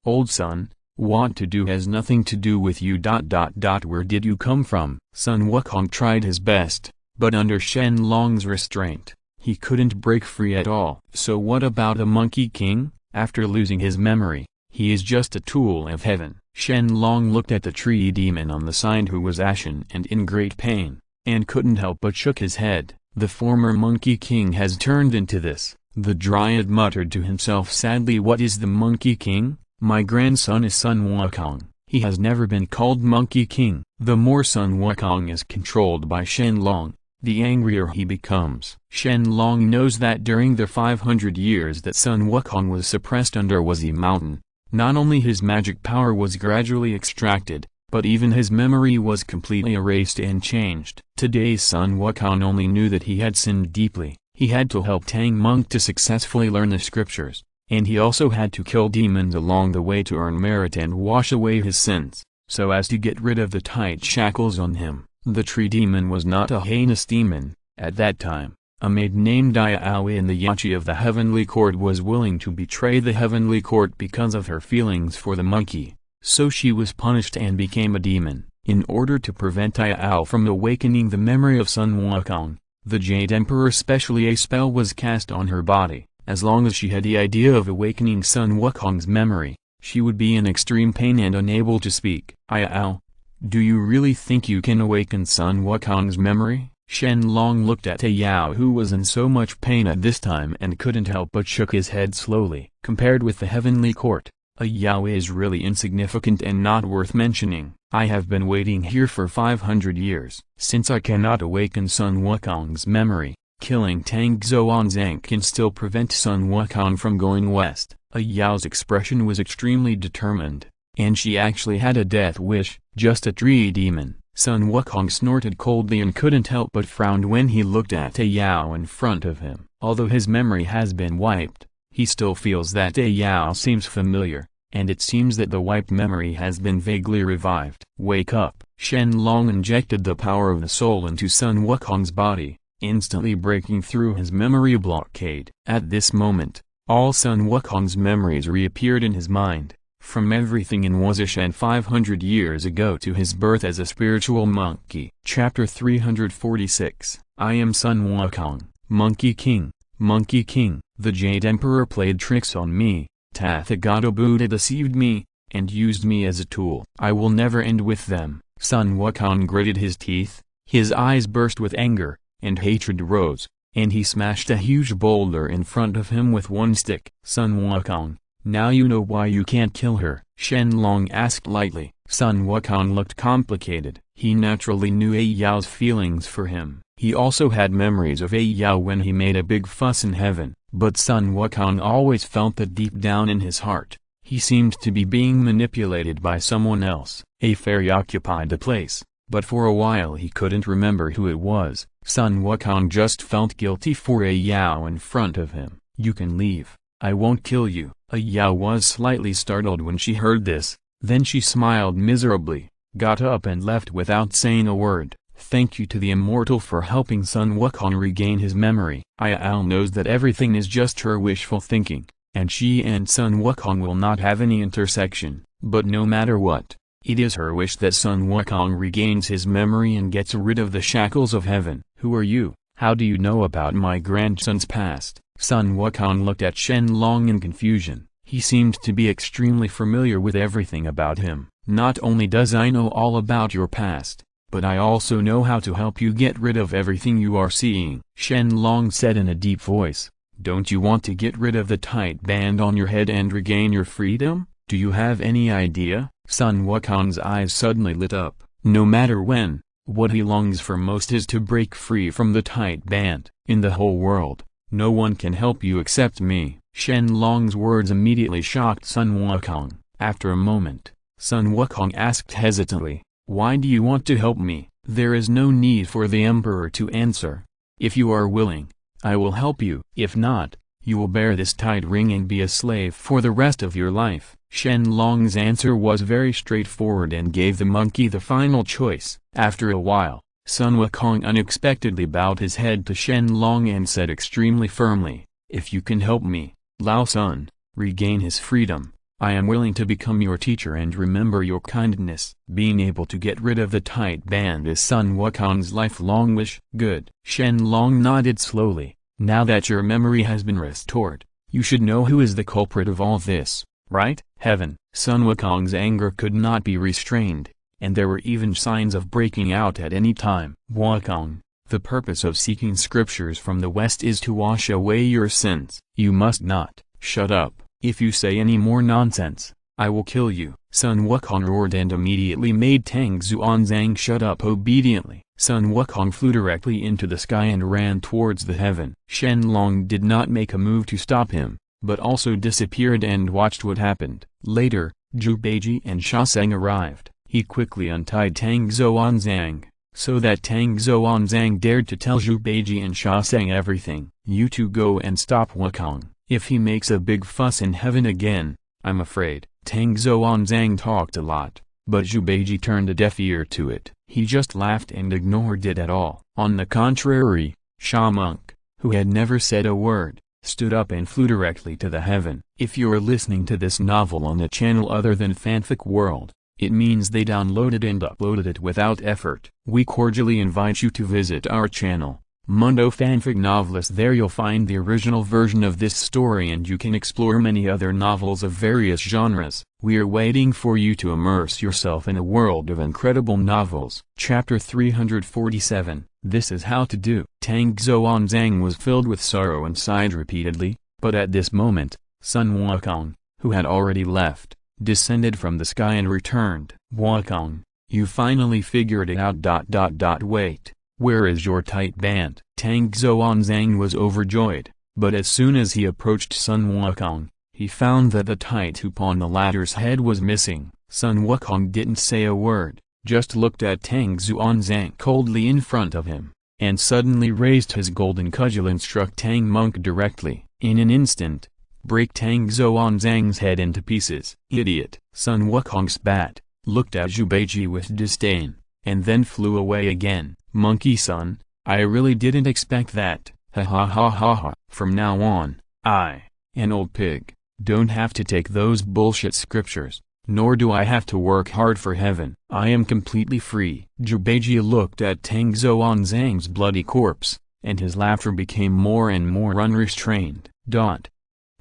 old son, want to do has nothing to do with you. Where did you come from?" Sun Wukong tried his best, but under Shen Long's restraint, he couldn't break free at all. "So what about a monkey king? After losing his memory, he is just a tool of heaven." Shen Long looked at the tree demon on the side who was ashen and in great pain, and couldn't help but shook his head. "The former Monkey King has turned into this." The Dryad muttered to himself sadly, "What is the Monkey King? My grandson is Sun Wukong. He has never been called Monkey King." The more Sun Wukong is controlled by Shen Long, the angrier he becomes. Shen Long knows that during the 500 years that Sun Wukong was suppressed under Wazi Mountain, Not only his magic power was gradually extracted, but even his memory was completely erased and changed. Today's Sun Wukong only knew that he had sinned deeply. He had to help Tang Monk to successfully learn the scriptures, and he also had to kill demons along the way to earn merit and wash away his sins, so as to get rid of the tight shackles on him. The tree demon was not a heinous demon. At that time, a maid named Diao in the Yachi of the Heavenly Court was willing to betray the Heavenly Court because of her feelings for the monkey, so she was punished and became a demon. In order to prevent Diao from awakening the memory of Sun Wukong, the Jade Emperor specially a spell was cast on her body. As long as she had the idea of awakening Sun Wukong's memory, she would be in extreme pain and unable to speak. Diao, do you really think you can awaken Sun Wukong's memory? Shen Long looked at Diao, who was in so much pain at this time and couldn't help but shook his head slowly. Compared with the Heavenly Court, Diao is really insignificant and not worth mentioning. I have been waiting here for 500 years. Since I cannot awaken Sun Wukong's memory, killing Tang Xuanzang can still prevent Sun Wukong from going west. Yao's expression was extremely determined, and she actually had a death wish. Just a tree demon. Sun Wukong snorted coldly and couldn't help but frown when he looked at Yao in front of him. Although his memory has been wiped, he still feels that Yao seems familiar, and it seems that the wiped memory has been vaguely revived. Wake up! Shen Long injected the power of the soul into Sun Wukong's body, instantly breaking through his memory blockade. At this moment, all Sun Wukong's memories reappeared in his mind, from everything in Wuzishan 500 years ago to his birth as a spiritual monkey. Chapter 346. I am Sun Wukong, Monkey King. Monkey King, the Jade Emperor played tricks on me, Tathagata Buddha deceived me, and used me as a tool. I will never end with them. Sun Wukong gritted his teeth, his eyes burst with anger, and hatred rose, and he smashed a huge boulder in front of him with one stick. Sun Wukong, now you know why you can't kill her? Shen Long asked lightly. Sun Wukong looked complicated. He naturally knew Yao's feelings for him. He also had memories of Yao when he made a big fuss in heaven, but Sun Wukong always felt that deep down in his heart, he seemed to be being manipulated by someone else. A fairy occupied the place, but for a while he couldn't remember who it was. Sun Wukong just felt guilty for Yao in front of him. You can leave. I won't kill you. Yao was slightly startled when she heard this, then she smiled miserably, got up and left without saying a word. Thank you to the Immortal for helping Sun Wukong regain his memory. Yao knows that everything is just her wishful thinking, and she and Sun Wukong will not have any intersection, but no matter what, it is her wish that Sun Wukong regains his memory and gets rid of the shackles of heaven. Who are you? How do you know about my grandson's past? Sun Wukong looked at Shen Long in confusion. He seemed to be extremely familiar with everything about him. Not only does I know all about your past, but I also know how to help you get rid of everything you are seeing. Shen Long said in a deep voice, don't you want to get rid of the tight band on your head and regain your freedom? Do you have any idea? Sun Wukong's eyes suddenly lit up. No matter when, what he longs for most is to break free from the tight band. In the whole world, no one can help you except me. Shen Long's words immediately shocked Sun Wukong. After a moment, Sun Wukong asked hesitantly, why do you want to help me? There is no need for the Emperor to answer. If you are willing, I will help you. If not, you will bear this tight ring and be a slave for the rest of your life. Shen Long's answer was very straightforward and gave the monkey the final choice. After a while, Sun Wukong unexpectedly bowed his head to Shen Long and said extremely firmly, if you can help me, Lao Sun, regain his freedom, I am willing to become your teacher and remember your kindness. Being able to get rid of the tight band is Sun Wukong's lifelong wish. Good. Shen Long nodded slowly. Now that your memory has been restored, you should know who is the culprit of all this, right? Heaven. Sun Wukong's anger could not be restrained, and there were even signs of breaking out at any time. Wukong, the purpose of seeking scriptures from the West is to wash away your sins. You must not. Shut up. If you say any more nonsense, I will kill you. Sun Wukong roared and immediately made Tang Xuanzang shut up obediently. Sun Wukong flew directly into the sky and ran towards the heaven. Shen Long did not make a move to stop him, but also disappeared and watched what happened. Later, Zhu Beiji and Sha Seng arrived. He quickly untied Tang Xuanzang, so that Tang Xuanzang dared to tell Zhu Beiji and Sha Seng everything. "You two go and stop Wukong. If he makes a big fuss in heaven again, I'm afraid." Tang Xuanzang talked a lot, but Zhu Beiji turned a deaf ear to it. He just laughed and ignored it at all. On the contrary, Sha Monk, who had never said a word, stood up and flew directly to the heaven. If you're listening to this novel on a channel other than Fanfic World, it means they downloaded and uploaded it without effort. We cordially invite you to visit our channel, Mundo Fanfic Novelist. There you'll find the original version of this story and you can explore many other novels of various genres. We are waiting for you to immerse yourself in a world of incredible novels. Chapter 347. This is how to do. Tang Xuanzang was filled with sorrow and sighed repeatedly, but at this moment, Sun Wukong, who had already left, descended from the sky and returned. "Wukong, you finally figured it out. Wait, where is your tight band?" Tang Xuanzang was overjoyed, but as soon as he approached Sun Wukong, he found that the tight hoop on the latter's head was missing. Sun Wukong didn't say a word, just looked at Tang Xuanzang coldly in front of him, and suddenly raised his golden cudgel and struck Tang Monk directly. In an instant, break Tang Xuanzang's head into pieces. "Idiot!" Sun Wukong spat, looked at Zhu Beiji with disdain, and then flew away again. "Monkey son, I really didn't expect that. Ha ha ha ha ha. From now on, I, an old pig, don't have to take those bullshit scriptures, nor do I have to work hard for heaven. I am completely free." Zhu Beiji looked at Tang Xuanzang's bloody corpse, and his laughter became more and more unrestrained.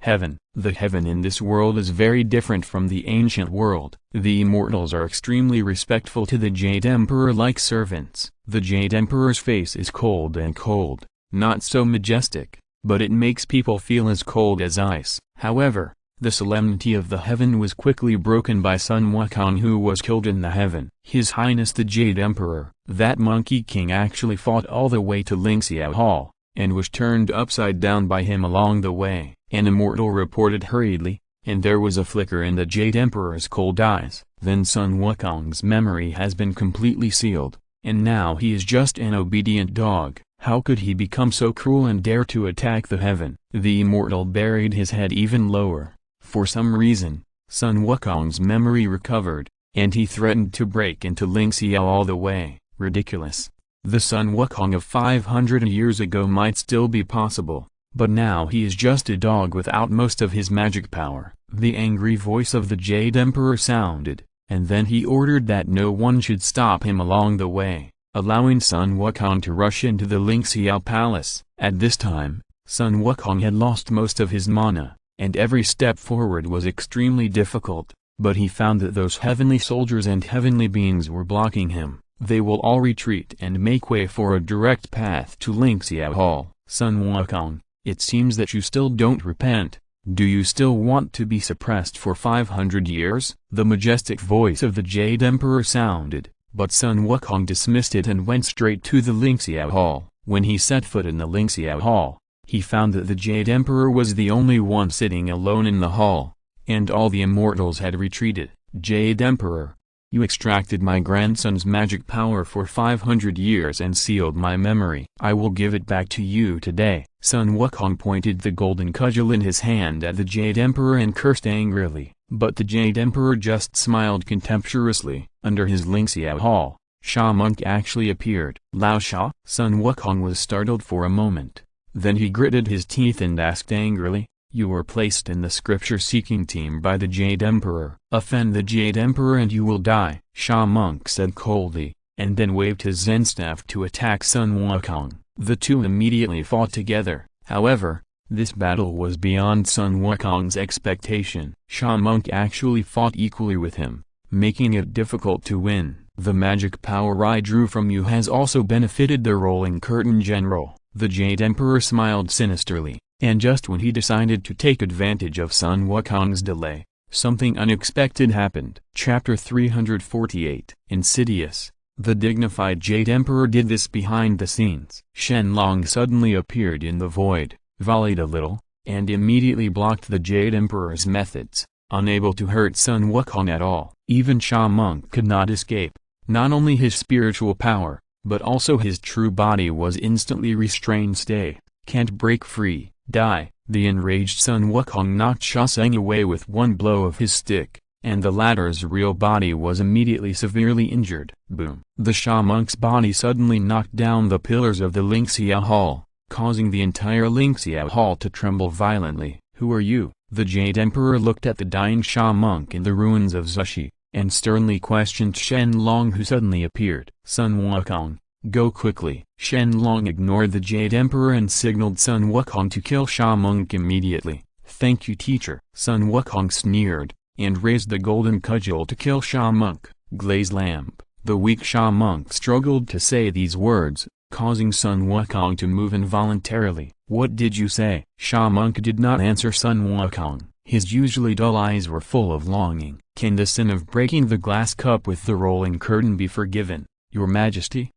Heaven. The heaven in this world is very different from the ancient world. The immortals are extremely respectful to the Jade Emperor like servants. The Jade Emperor's face is cold and cold, not so majestic, but it makes people feel as cold as ice. However, the solemnity of the heaven was quickly broken by Sun Wukong, who was killed in the heaven. His Highness the Jade Emperor, that Monkey King, actually fought all the way to Lingxiao Hall, and was turned upside down by him along the way. An immortal reported hurriedly, and there was a flicker in the Jade Emperor's cold eyes. "Then Sun Wukong's memory has been completely sealed, and now he is just an obedient dog. How could he become so cruel and dare to attack the heaven?" The immortal buried his head even lower. For some reason, Sun Wukong's memory recovered, and he threatened to break into Lingxiao all the way. Ridiculous. The Sun Wukong of 500 years ago might still be possible, but now he is just a dog without most of his magic power. The angry voice of the Jade Emperor sounded, and then he ordered that no one should stop him along the way, allowing Sun Wukong to rush into the Lingxiao Palace. At this time, Sun Wukong had lost most of his mana, and every step forward was extremely difficult, but he found that those heavenly soldiers and heavenly beings were blocking him. They will all retreat and make way for a direct path to Lingxiao Hall. "Sun Wukong, it seems that you still don't repent. Do you still want to be suppressed for 500 years? The majestic voice of the Jade Emperor sounded, but Sun Wukong dismissed it and went straight to the Lingxiao Hall. When he set foot in the Lingxiao Hall, he found that the Jade Emperor was the only one sitting alone in the hall, and all the immortals had retreated. "Jade Emperor, you extracted my grandson's magic power for 500 years and sealed my memory. I will give it back to you today." Sun Wukong pointed the golden cudgel in his hand at the Jade Emperor and cursed angrily, but the Jade Emperor just smiled contemptuously. Under his Lingxiao Hall, Sha Monk actually appeared. "Lao Sha?" Sun Wukong was startled for a moment, then he gritted his teeth and asked angrily, "You were placed in the scripture-seeking team by the Jade Emperor. Offend the Jade Emperor and you will die," Sha Monk said coldly, and then waved his Zen staff to attack Sun Wukong. The two immediately fought together. However, this battle was beyond Sun Wukong's expectation. Sha Monk actually fought equally with him, making it difficult to win. "The magic power I drew from you has also benefited the Rolling Curtain General." The Jade Emperor smiled sinisterly, and just when he decided to take advantage of Sun Wukong's delay, something unexpected happened. Chapter 348. Insidious. The dignified Jade Emperor did this behind the scenes. Shen Long suddenly appeared in the void, volleyed a little, and immediately blocked the Jade Emperor's methods, unable to hurt Sun Wukong at all. Even Sha Monk could not escape. Not only his spiritual power, but also his true body was instantly restrained. Stay, can't break free, die. The enraged Sun Wukong knocked Sha Seng away with one blow of his stick, and the latter's real body was immediately severely injured. Boom! The Sha Monk's body suddenly knocked down the pillars of the Lingxia Hall, causing the entire Lingxia Hall to tremble violently. Who are you? The Jade Emperor looked at the dying Sha Monk in the ruins of Zushi, and sternly questioned Shen Long, who suddenly appeared. Sun Wukong, go quickly. Shen Long ignored the Jade Emperor and signaled Sun Wukong to kill Sha Monk immediately. Thank you, teacher. Sun Wukong sneered, and raised the golden cudgel to kill Sha Monk. Glaze lamp. The weak Sha Monk struggled to say these words, causing Sun Wukong to move involuntarily. What did you say? Sha Monk did not answer Sun Wukong. His usually dull eyes were full of longing. Can the sin of breaking the glass cup with the rolling curtain be forgiven, Your Majesty?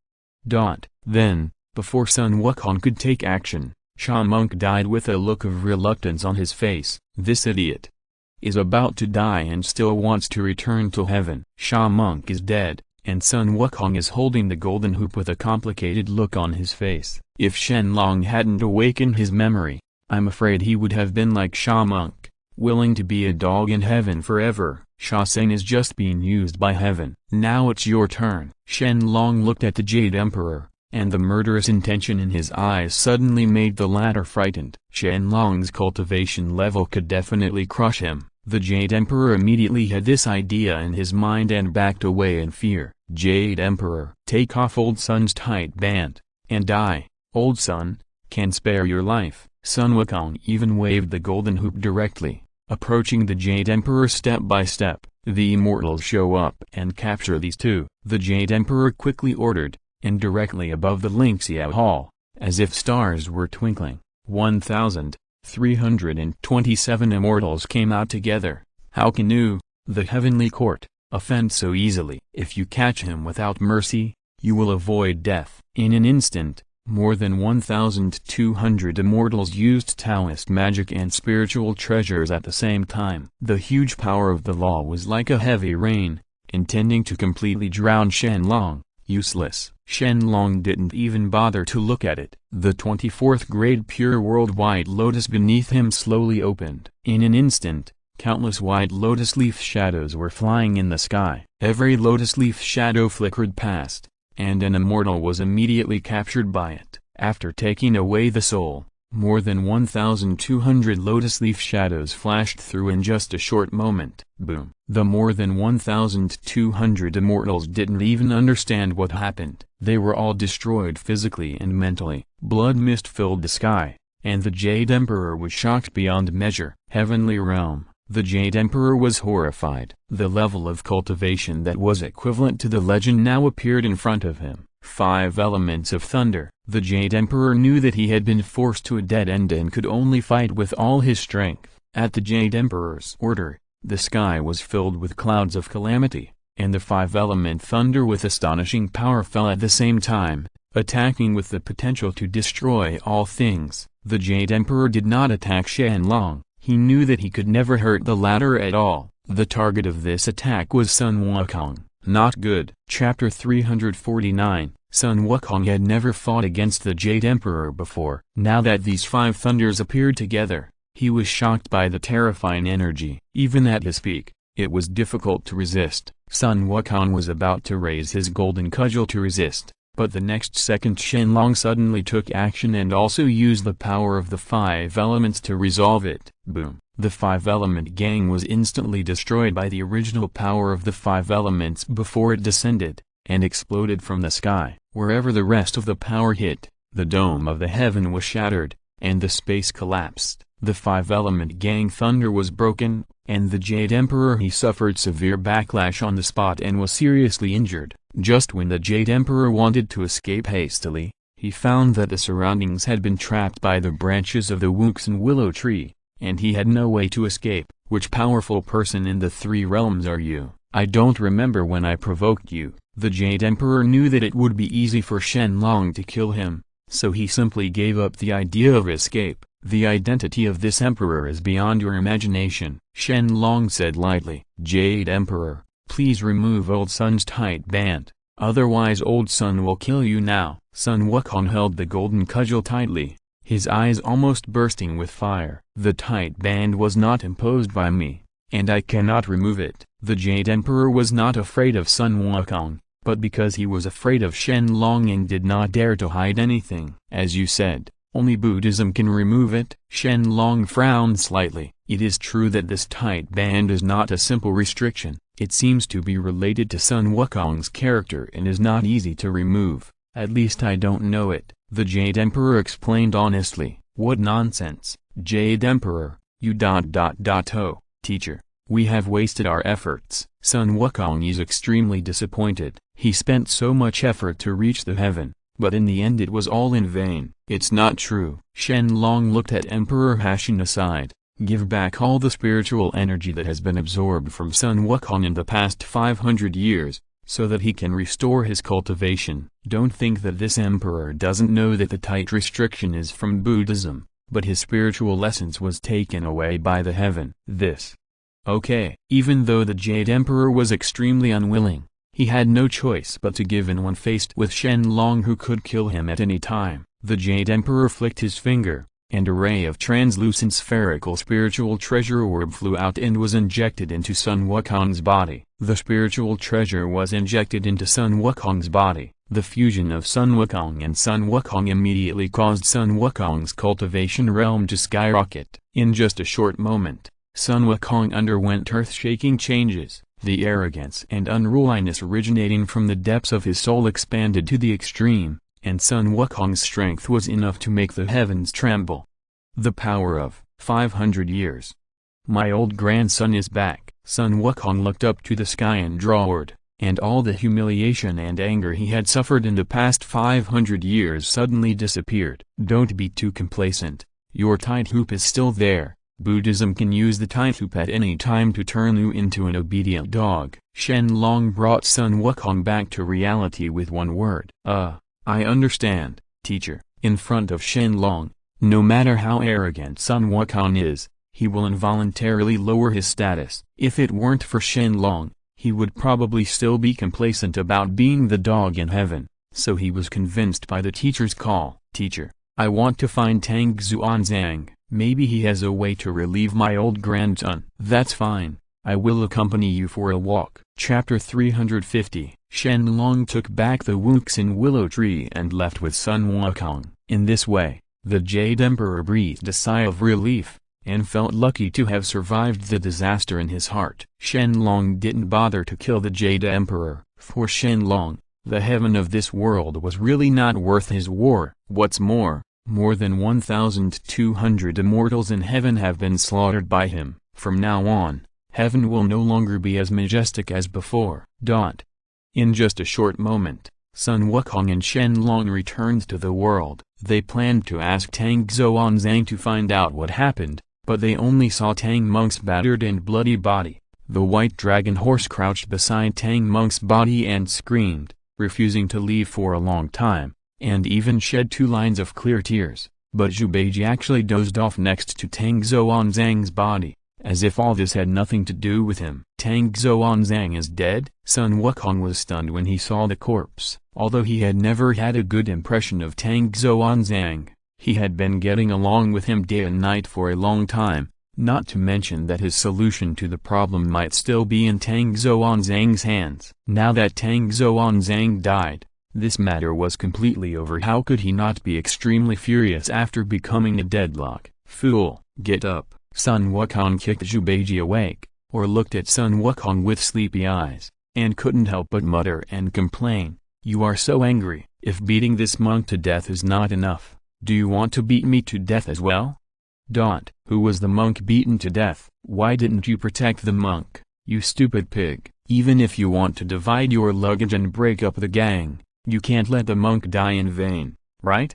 Then, before Sun Wukong could take action, Sha Monk died with a look of reluctance on his face. This idiot is about to die and still wants to return to heaven. Sha Monk is dead, and Sun Wukong is holding the golden hoop with a complicated look on his face. If Shen Long hadn't awakened his memory, I'm afraid he would have been like Sha Monk, willing to be a dog in heaven forever. Sha Seng is just being used by heaven. Now it's your turn. Shen Long looked at the Jade Emperor, and the murderous intention in his eyes suddenly made the latter frightened. Shen Long's cultivation level could definitely crush him. The Jade Emperor immediately had this idea in his mind and backed away in fear. Jade Emperor, take off old son's tight band, and die. Old son, can spare your life. Sun Wukong even waved the golden hoop directly, approaching the Jade Emperor step by step. The Immortals show up and capture these two. The Jade Emperor quickly ordered, and directly above the Lingxia Hall, as if stars were twinkling, 1,327 Immortals came out together. How can you, the heavenly court, offend so easily? If you catch him without mercy, you will avoid death. In an instant, more than 1,200 Immortals used Taoist magic and spiritual treasures at the same time. The huge power of the law was like a heavy rain, intending to completely drown Shen Long. Useless. Shen Long didn't even bother to look at it. The 24th grade pure world white lotus beneath him slowly opened. In an instant, countless white lotus leaf shadows were flying in the sky. Every lotus leaf shadow flickered past, and an immortal was immediately captured by it. After taking away the soul, more than 1,200 lotus leaf shadows flashed through in just a short moment. Boom! The more than 1,200 immortals didn't even understand what happened. They were all destroyed physically and mentally. Blood mist filled the sky, and the Jade Emperor was shocked beyond measure. Heavenly realm. The Jade Emperor was horrified. The level of cultivation that was equivalent to the legend now appeared in front of him. 5 elements of thunder. The Jade Emperor knew that he had been forced to a dead end and could only fight with all his strength. At the Jade Emperor's order, the sky was filled with clouds of calamity, and the 5-element thunder with astonishing power fell at the same time, attacking with the potential to destroy all things. The Jade Emperor did not attack Shen Long. He knew that he could never hurt the latter at all. The target of this attack was Sun Wukong. Not good. Chapter 349. Sun Wukong had never fought against the Jade Emperor before. Now that these 5 thunders appeared together, he was shocked by the terrifying energy. Even at his peak, it was difficult to resist. Sun Wukong was about to raise his golden cudgel to resist, but the next second Shen Long suddenly took action and also used the power of the 5 elements to resolve it. Boom! The 5-element gang was instantly destroyed by the original power of the 5 elements before it descended, and exploded from the sky. Wherever the rest of the power hit, the dome of the heaven was shattered, and the space collapsed. The 5-element gang thunder was broken, and the Jade Emperor he suffered severe backlash on the spot and was seriously injured. Just when the Jade Emperor wanted to escape hastily, he found that the surroundings had been trapped by the branches of the Wuxin willow tree, and he had no way to escape. Which powerful person in the 3 realms are you? I don't remember when I provoked you. The Jade Emperor knew that it would be easy for Shen Long to kill him, so he simply gave up the idea of escape. The identity of this emperor is beyond your imagination, Shen Long said lightly. Jade Emperor, please remove Old Sun's tight band, otherwise Old Sun will kill you now. Sun Wukong held the golden cudgel tightly, his eyes almost bursting with fire. The tight band was not imposed by me, and I cannot remove it. The Jade Emperor was not afraid of Sun Wukong, but because he was afraid of Shen Long and did not dare to hide anything. As you said, only Buddhism can remove it. Shen Long frowned slightly. It is true that this tight band is not a simple restriction. It seems to be related to Sun Wukong's character and is not easy to remove. At least I don't know it, the Jade Emperor explained honestly. What nonsense, Jade Emperor, you ... Oh, teacher, we have wasted our efforts. Sun Wukong is extremely disappointed. He spent so much effort to reach the heaven, but in the end it was all in vain. It's not true. Shen Long looked at Emperor Hashin aside. Give back all the spiritual energy that has been absorbed from Sun Wukong in the past 500 years, so that he can restore his cultivation. Don't think that this emperor doesn't know that the tight restriction is from Buddhism, but his spiritual essence was taken away by the heaven. Okay. Even though the Jade Emperor was extremely unwilling, he had no choice but to give in when faced with Shen Long, who could kill him at any time. The Jade Emperor flicked his finger, and a ray of translucent spherical spiritual treasure orb flew out and was injected into Sun Wukong's body. The spiritual treasure was injected into Sun Wukong's body. The fusion of Sun Wukong and Sun Wukong immediately caused Sun Wukong's cultivation realm to skyrocket. In just a short moment, Sun Wukong underwent earth-shaking changes. The arrogance and unruliness originating from the depths of his soul expanded to the extreme, and Sun Wukong's strength was enough to make the heavens tremble. The power of 500 years. My old grandson is back. Sun Wukong looked up to the sky and roared, and all the humiliation and anger he had suffered in the past 500 years suddenly disappeared. Don't be too complacent. Your tight hoop is still there. Buddhism can use the tight hoop at any time to turn you into an obedient dog. Shen Long brought Sun Wukong back to reality with one word. I understand, teacher. In front of Shen Long, no matter how arrogant Sun Wukong is, he will involuntarily lower his status. If it weren't for Shen Long, he would probably still be complacent about being the dog in heaven. So he was convinced by the teacher's call. Teacher, I want to find Tang Xuanzang. Maybe he has a way to relieve my old grandson. That's fine. I will accompany you for a walk. Chapter 350. Shen Long took back the Wuxin willow tree and left with Sun Wukong. In this way, the Jade Emperor breathed a sigh of relief, and felt lucky to have survived the disaster in his heart. Shen Long didn't bother to kill the Jade Emperor. For Shen Long, the heaven of this world was really not worth his war. What's more than 1,200 immortals in heaven have been slaughtered by him. From now on, heaven will no longer be as majestic as before. In just a short moment, Sun Wukong and Shen Long returned to the world. They planned to ask Tang Xuanzang to find out what happened, but they only saw Tang Monk's battered and bloody body. The white dragon horse crouched beside Tang Monk's body and screamed, refusing to leave for a long time, and even shed 2 lines of clear tears. But Zhu Beiji actually dozed off next to Tang Xuanzang's body, as if all this had nothing to do with him. Tang Xuanzang is dead? Sun Wukong was stunned when he saw the corpse. Although he had never had a good impression of Tang Xuanzang, he had been getting along with him day and night for a long time, not to mention that his solution to the problem might still be in Tang Xuanzang's hands. Now that Tang Xuanzang died, this matter was completely over. How could he not be extremely furious after becoming a deadlock? Fool, get up. Sun Wukong kicked Zhu Beiji awake, or looked at Sun Wukong with sleepy eyes, and couldn't help but mutter and complain. You are so angry. If beating this monk to death is not enough, do you want to beat me to death as well? Who was the monk beaten to death? Why didn't you protect the monk, you stupid pig? Even if you want to divide your luggage and break up the gang, you can't let the monk die in vain, right?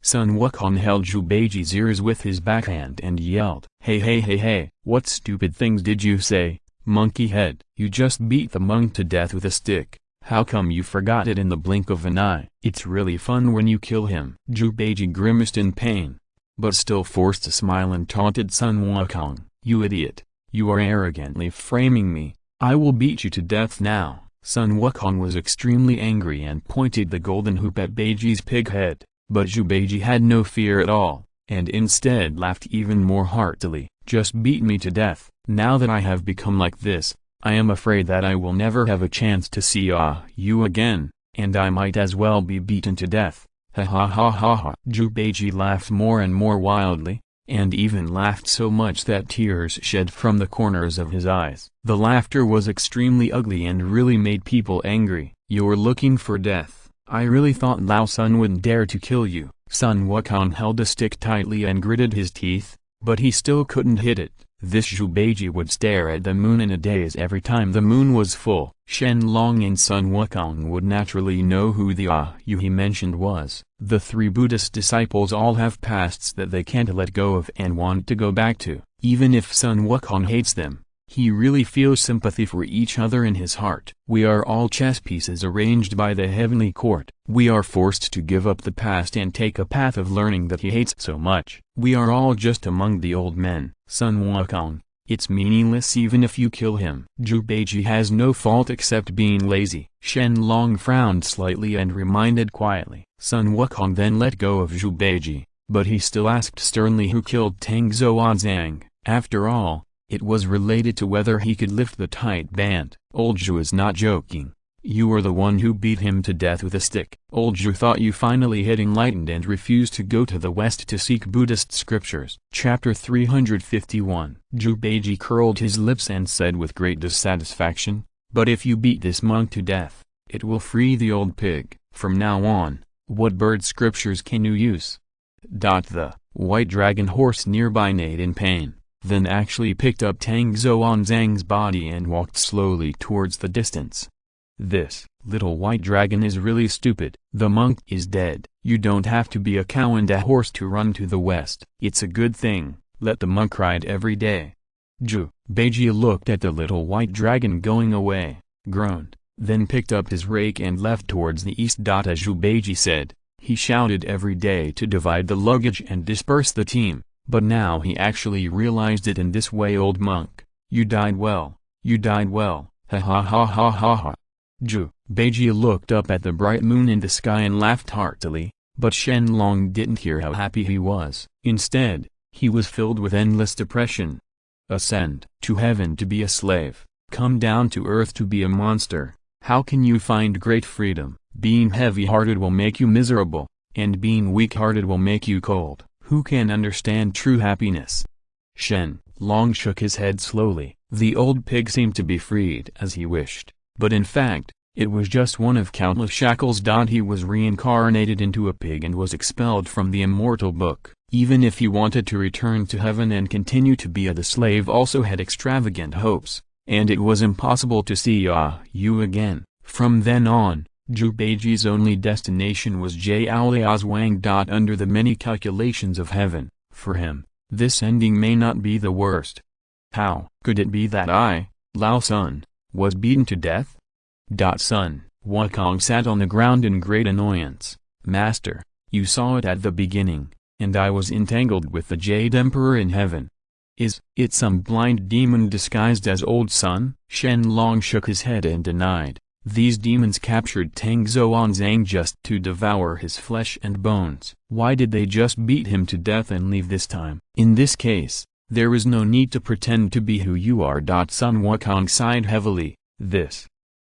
Sun Wukong held Zhu Beiji's ears with his backhand and yelled. Hey, what stupid things did you say, monkey head? You just beat the monk to death with a stick. How come you forgot it in the blink of an eye? It's really fun when you kill him. Zhu Beiji grimaced in pain. but still forced a smile and taunted Sun Wukong. "You idiot! You are arrogantly framing me. I will beat you to death now." Sun Wukong was extremely angry and pointed the golden hoop at Beiji's pig head, but Zhu Beiji had no fear at all, and instead laughed even more heartily. "Just beat me to death. Now that I have become like this, I am afraid that I will never have a chance to see you again, and I might as well be beaten to death. Ha ha ha ha ha." Zhu Beiji laughed more and more wildly, and even laughed so much that tears shed from the corners of his eyes. The laughter was extremely ugly and really made people angry. "You're looking for death. I really thought Lao Sun wouldn't dare to kill you." Sun Wukong held a stick tightly and gritted his teeth, but he still couldn't hit it. This Zhu Beiji would stare at the moon in a daze every time the moon was full. Shen Long and Sun Wukong would naturally know who the you he mentioned was. The three Buddhist disciples all have pasts that they can't let go of and want to go back to. Even if Sun Wukong hates them, he really feels sympathy for each other in his heart. "We are all chess pieces arranged by the heavenly court. We are forced to give up the past and take a path of learning that he hates so much. We are all just among the old men. Sun Wukong, it's meaningless even if you kill him." Zhu Beiji has no fault except being lazy. Shen Long frowned slightly and reminded quietly. Sun Wukong then let go of Zhu Beiji, but he still asked sternly who killed Tang Xuanzang. After all, it was related to whether he could lift the tight band. "Old Zhu is not joking. You were the one who beat him to death with a stick." Old Zhu thought you finally had enlightened and refused to go to the West to seek Buddhist scriptures. Chapter 351. Zhu Beiji curled his lips and said with great dissatisfaction, "But if you beat this monk to death, it will free the old pig. From now on, what bird scriptures can you use?" The white dragon horse nearby neighed in pain, then actually picked up Tang Xuanzang's body and walked slowly towards the distance. "This little white dragon is really stupid. The monk is dead. You don't have to be a cow and a horse to run to the West. It's a good thing. Let the monk ride every day." Zhu Beiji looked at the little white dragon going away, groaned, then picked up his rake and left towards the east. As Zhu Beiji said, he shouted every day to divide the luggage and disperse the team, but now he actually realized it in this way. "Old monk, you died well, you died well, ha ha ha ha ha ha." Zhu Beiji looked up at the bright moon in the sky and laughed heartily, but Shen Long didn't hear how happy he was. Instead, he was filled with endless depression. Ascend to heaven to be a slave, come down to earth to be a monster. How can you find great freedom? Being heavy-hearted will make you miserable, and being weak-hearted will make you cold. Who can understand true happiness? Shen Long shook his head slowly. The old pig seemed to be freed as he wished, but in fact, it was just one of countless shackles. He was reincarnated into a pig and was expelled from the Immortal book. Even if he wanted to return to heaven and continue to be the slave also had extravagant hopes, and it was impossible to see you again. From then on, Zhu Beiji's only destination was Jiaoliazwang. Under the many calculations of heaven, for him, this ending may not be the worst. How could it be that Lao Sun, was beaten to death? Sun Wukong sat on the ground in great annoyance. "Master, you saw it at the beginning, and I was entangled with the Jade Emperor in heaven. Is it some blind demon disguised as Old Sun?" Shen Long shook his head and denied. "These demons captured Tang Xuanzang just to devour his flesh and bones. Why did they just beat him to death and leave this time? In this case, there is no need to pretend to be who you are." Sun Wukong sighed heavily.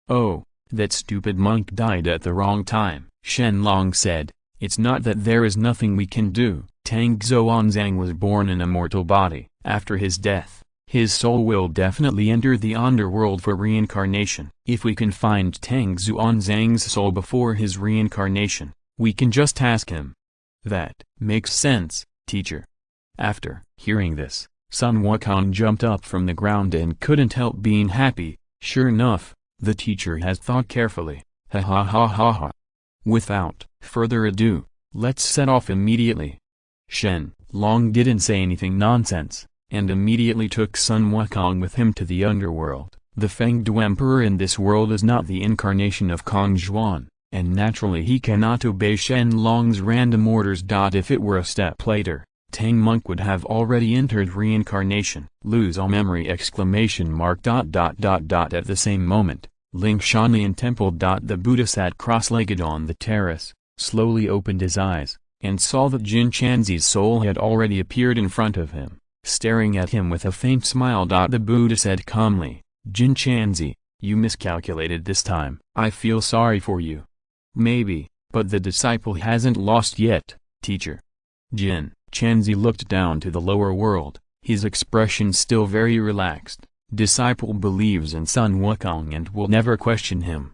"Oh, that stupid monk died at the wrong time," Shen Long said. "It's not that there is nothing we can do. Tang Xuanzang was born in a mortal body. After his death, his soul will definitely enter the underworld for reincarnation. If we can find Tang Xuanzang's soul before his reincarnation, we can just ask him." "That makes sense, teacher." After hearing this, Sun Wukong jumped up from the ground and couldn't help being happy. Sure enough, the teacher has thought carefully. Ha ha ha ha ha. Without further ado, let's set off immediately. Shen Long didn't say anything nonsense, and immediately took Sun Wukong with him to the underworld. The Fengdu Emperor in this world is not the incarnation of Kong Zhuan, and naturally he cannot obey Shen Long's random orders. If it were a step later, Tang monk would have already entered reincarnation. Lose all memory! At the same moment, Ling Shanlian Temple. The Buddha sat cross-legged on the terrace, slowly opened his eyes, and saw that Jin Chanzi's soul had already appeared in front of him, staring at him with a faint smile. The Buddha said calmly, "Jin Chanzi, you miscalculated this time. I feel sorry for you. Maybe, but the disciple hasn't lost yet, teacher." Jin Chanzi looked down to the lower world, his expression still very relaxed. Disciple believes in Sun Wukong and will never question him.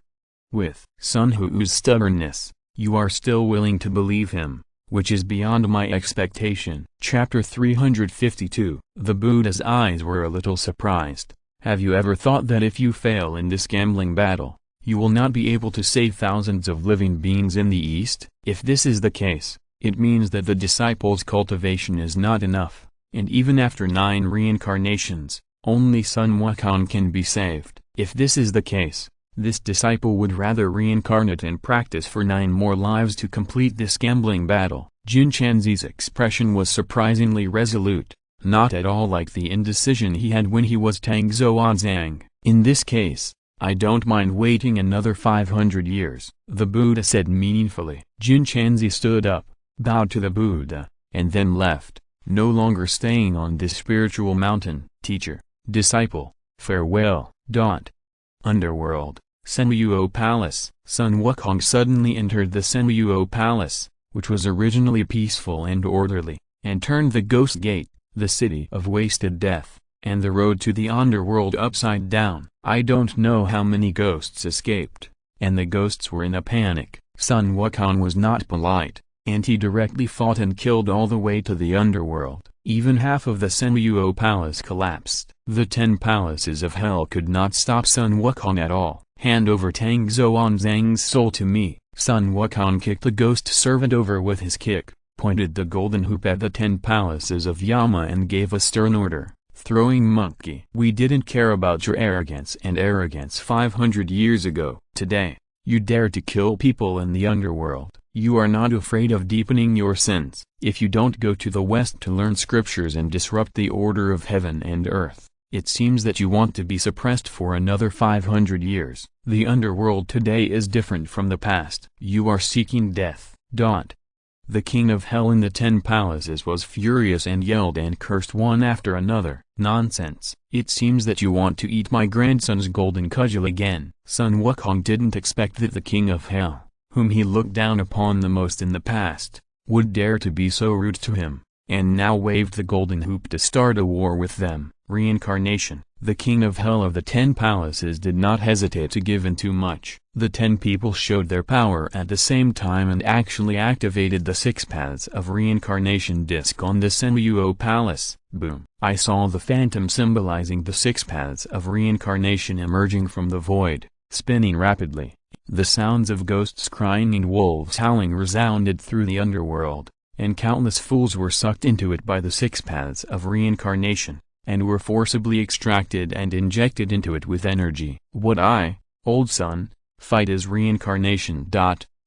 With Sun Hu's stubbornness, you are still willing to believe him, which is beyond my expectation. Chapter 352. The Buddha's eyes were a little surprised. Have you ever thought that if you fail in this gambling battle, you will not be able to save thousands of living beings in the East? If this is the case, it means that the disciple's cultivation is not enough, and even after 9 reincarnations, only Sun Wukong can be saved. If this is the case, this disciple would rather reincarnate and practice for 9 more lives to complete this gambling battle. Jin Chanzi's expression was surprisingly resolute, not at all like the indecision he had when he was Tang Zuozhang. In this case, I don't mind waiting another 500 years, the Buddha said meaningfully. Jin Chanzi stood up, bowed to the Buddha, and then left, no longer staying on this spiritual mountain. Teacher, disciple, farewell. Underworld, Senyuo Palace. Sun Wukong suddenly entered the Senyuo Palace, which was originally peaceful and orderly, and turned the Ghost Gate, the city of wasted death, and the road to the underworld upside down. I don't know how many ghosts escaped, and the ghosts were in a panic. Sun Wukong was not polite, and he directly fought and killed all the way to the underworld. Even half of the Senyuo Palace collapsed. The 10 palaces of hell could not stop Sun Wukong at all. Hand over Tang Zuozhang's soul to me. Sun Wukong kicked the ghost servant over with his kick, pointed the golden hoop at the 10 palaces of Yama and gave a stern order. Throwing monkey. We didn't care about your arrogance 500 years ago. Today, you dare to kill people in the underworld. You are not afraid of deepening your sins. If you don't go to the West to learn scriptures and disrupt the order of heaven and earth, it seems that you want to be suppressed for another 500 years. The underworld today is different from the past. You are seeking death. The king of hell in the 10 palaces was furious and yelled and cursed one after another. Nonsense. It seems that you want to eat my grandson's golden cudgel again. Sun Wukong didn't expect that the king of hell, whom he looked down upon the most in the past, would dare to be so rude to him, and now waved the golden hoop to start a war with them. Reincarnation. The king of hell of the 10 palaces did not hesitate to give in too much. The 10 people showed their power at the same time and actually activated the 6 paths of reincarnation disc on the Senyuo Palace. Boom. I saw the phantom symbolizing the 6 paths of reincarnation emerging from the void, spinning rapidly. The sounds of ghosts crying and wolves howling resounded through the underworld, and countless fools were sucked into it by the 6 paths of reincarnation, and were forcibly extracted and injected into it with energy. What old son, fight is reincarnation.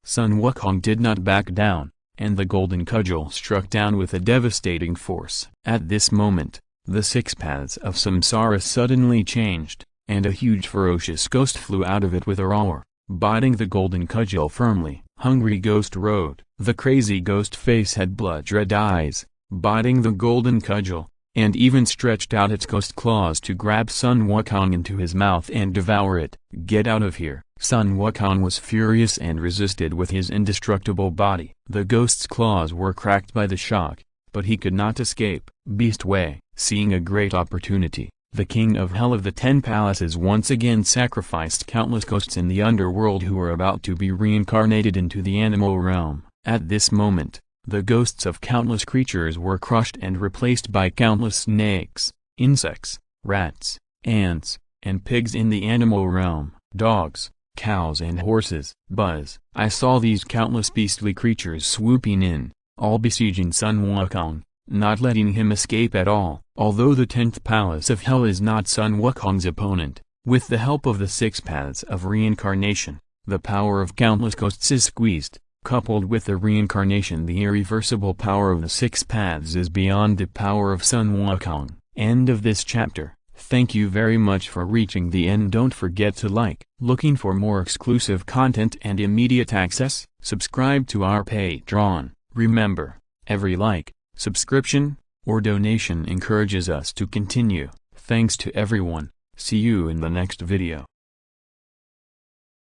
Sun Wukong did not back down, and the golden cudgel struck down with a devastating force. At this moment, the 6 paths of samsara suddenly changed, and a huge ferocious ghost flew out of it with a roar, biting the golden cudgel firmly. Hungry Ghost Road. The crazy ghost face had blood-red eyes, biting the golden cudgel, and even stretched out its ghost claws to grab Sun Wukong into his mouth and devour it. Get out of here. Sun Wukong was furious and resisted with his indestructible body. The ghost's claws were cracked by the shock, but he could not escape. Beast Way. Seeing a great opportunity, the king of hell of the 10 palaces once again sacrificed countless ghosts in the underworld who were about to be reincarnated into the animal realm. At this moment, the ghosts of countless creatures were crushed and replaced by countless snakes, insects, rats, ants, and pigs in the animal realm, dogs, cows and horses. Buzz. I saw these countless beastly creatures swooping in, all besieging Sun Wukong, not letting him escape at all. Although the 10th palace of hell is not Sun Wukong's opponent, with the help of the 6 paths of reincarnation, the power of countless ghosts is squeezed, Coupled with the reincarnation, the irreversible power of the six paths is beyond the power of Sun Wukong. End of this chapter. Thank you very much for reaching the end. Don't forget to like. Looking for more exclusive content and immediate access? Subscribe to our Patreon. Remember, every like, subscription, or donation encourages us to continue. Thanks to everyone. See you in the next video.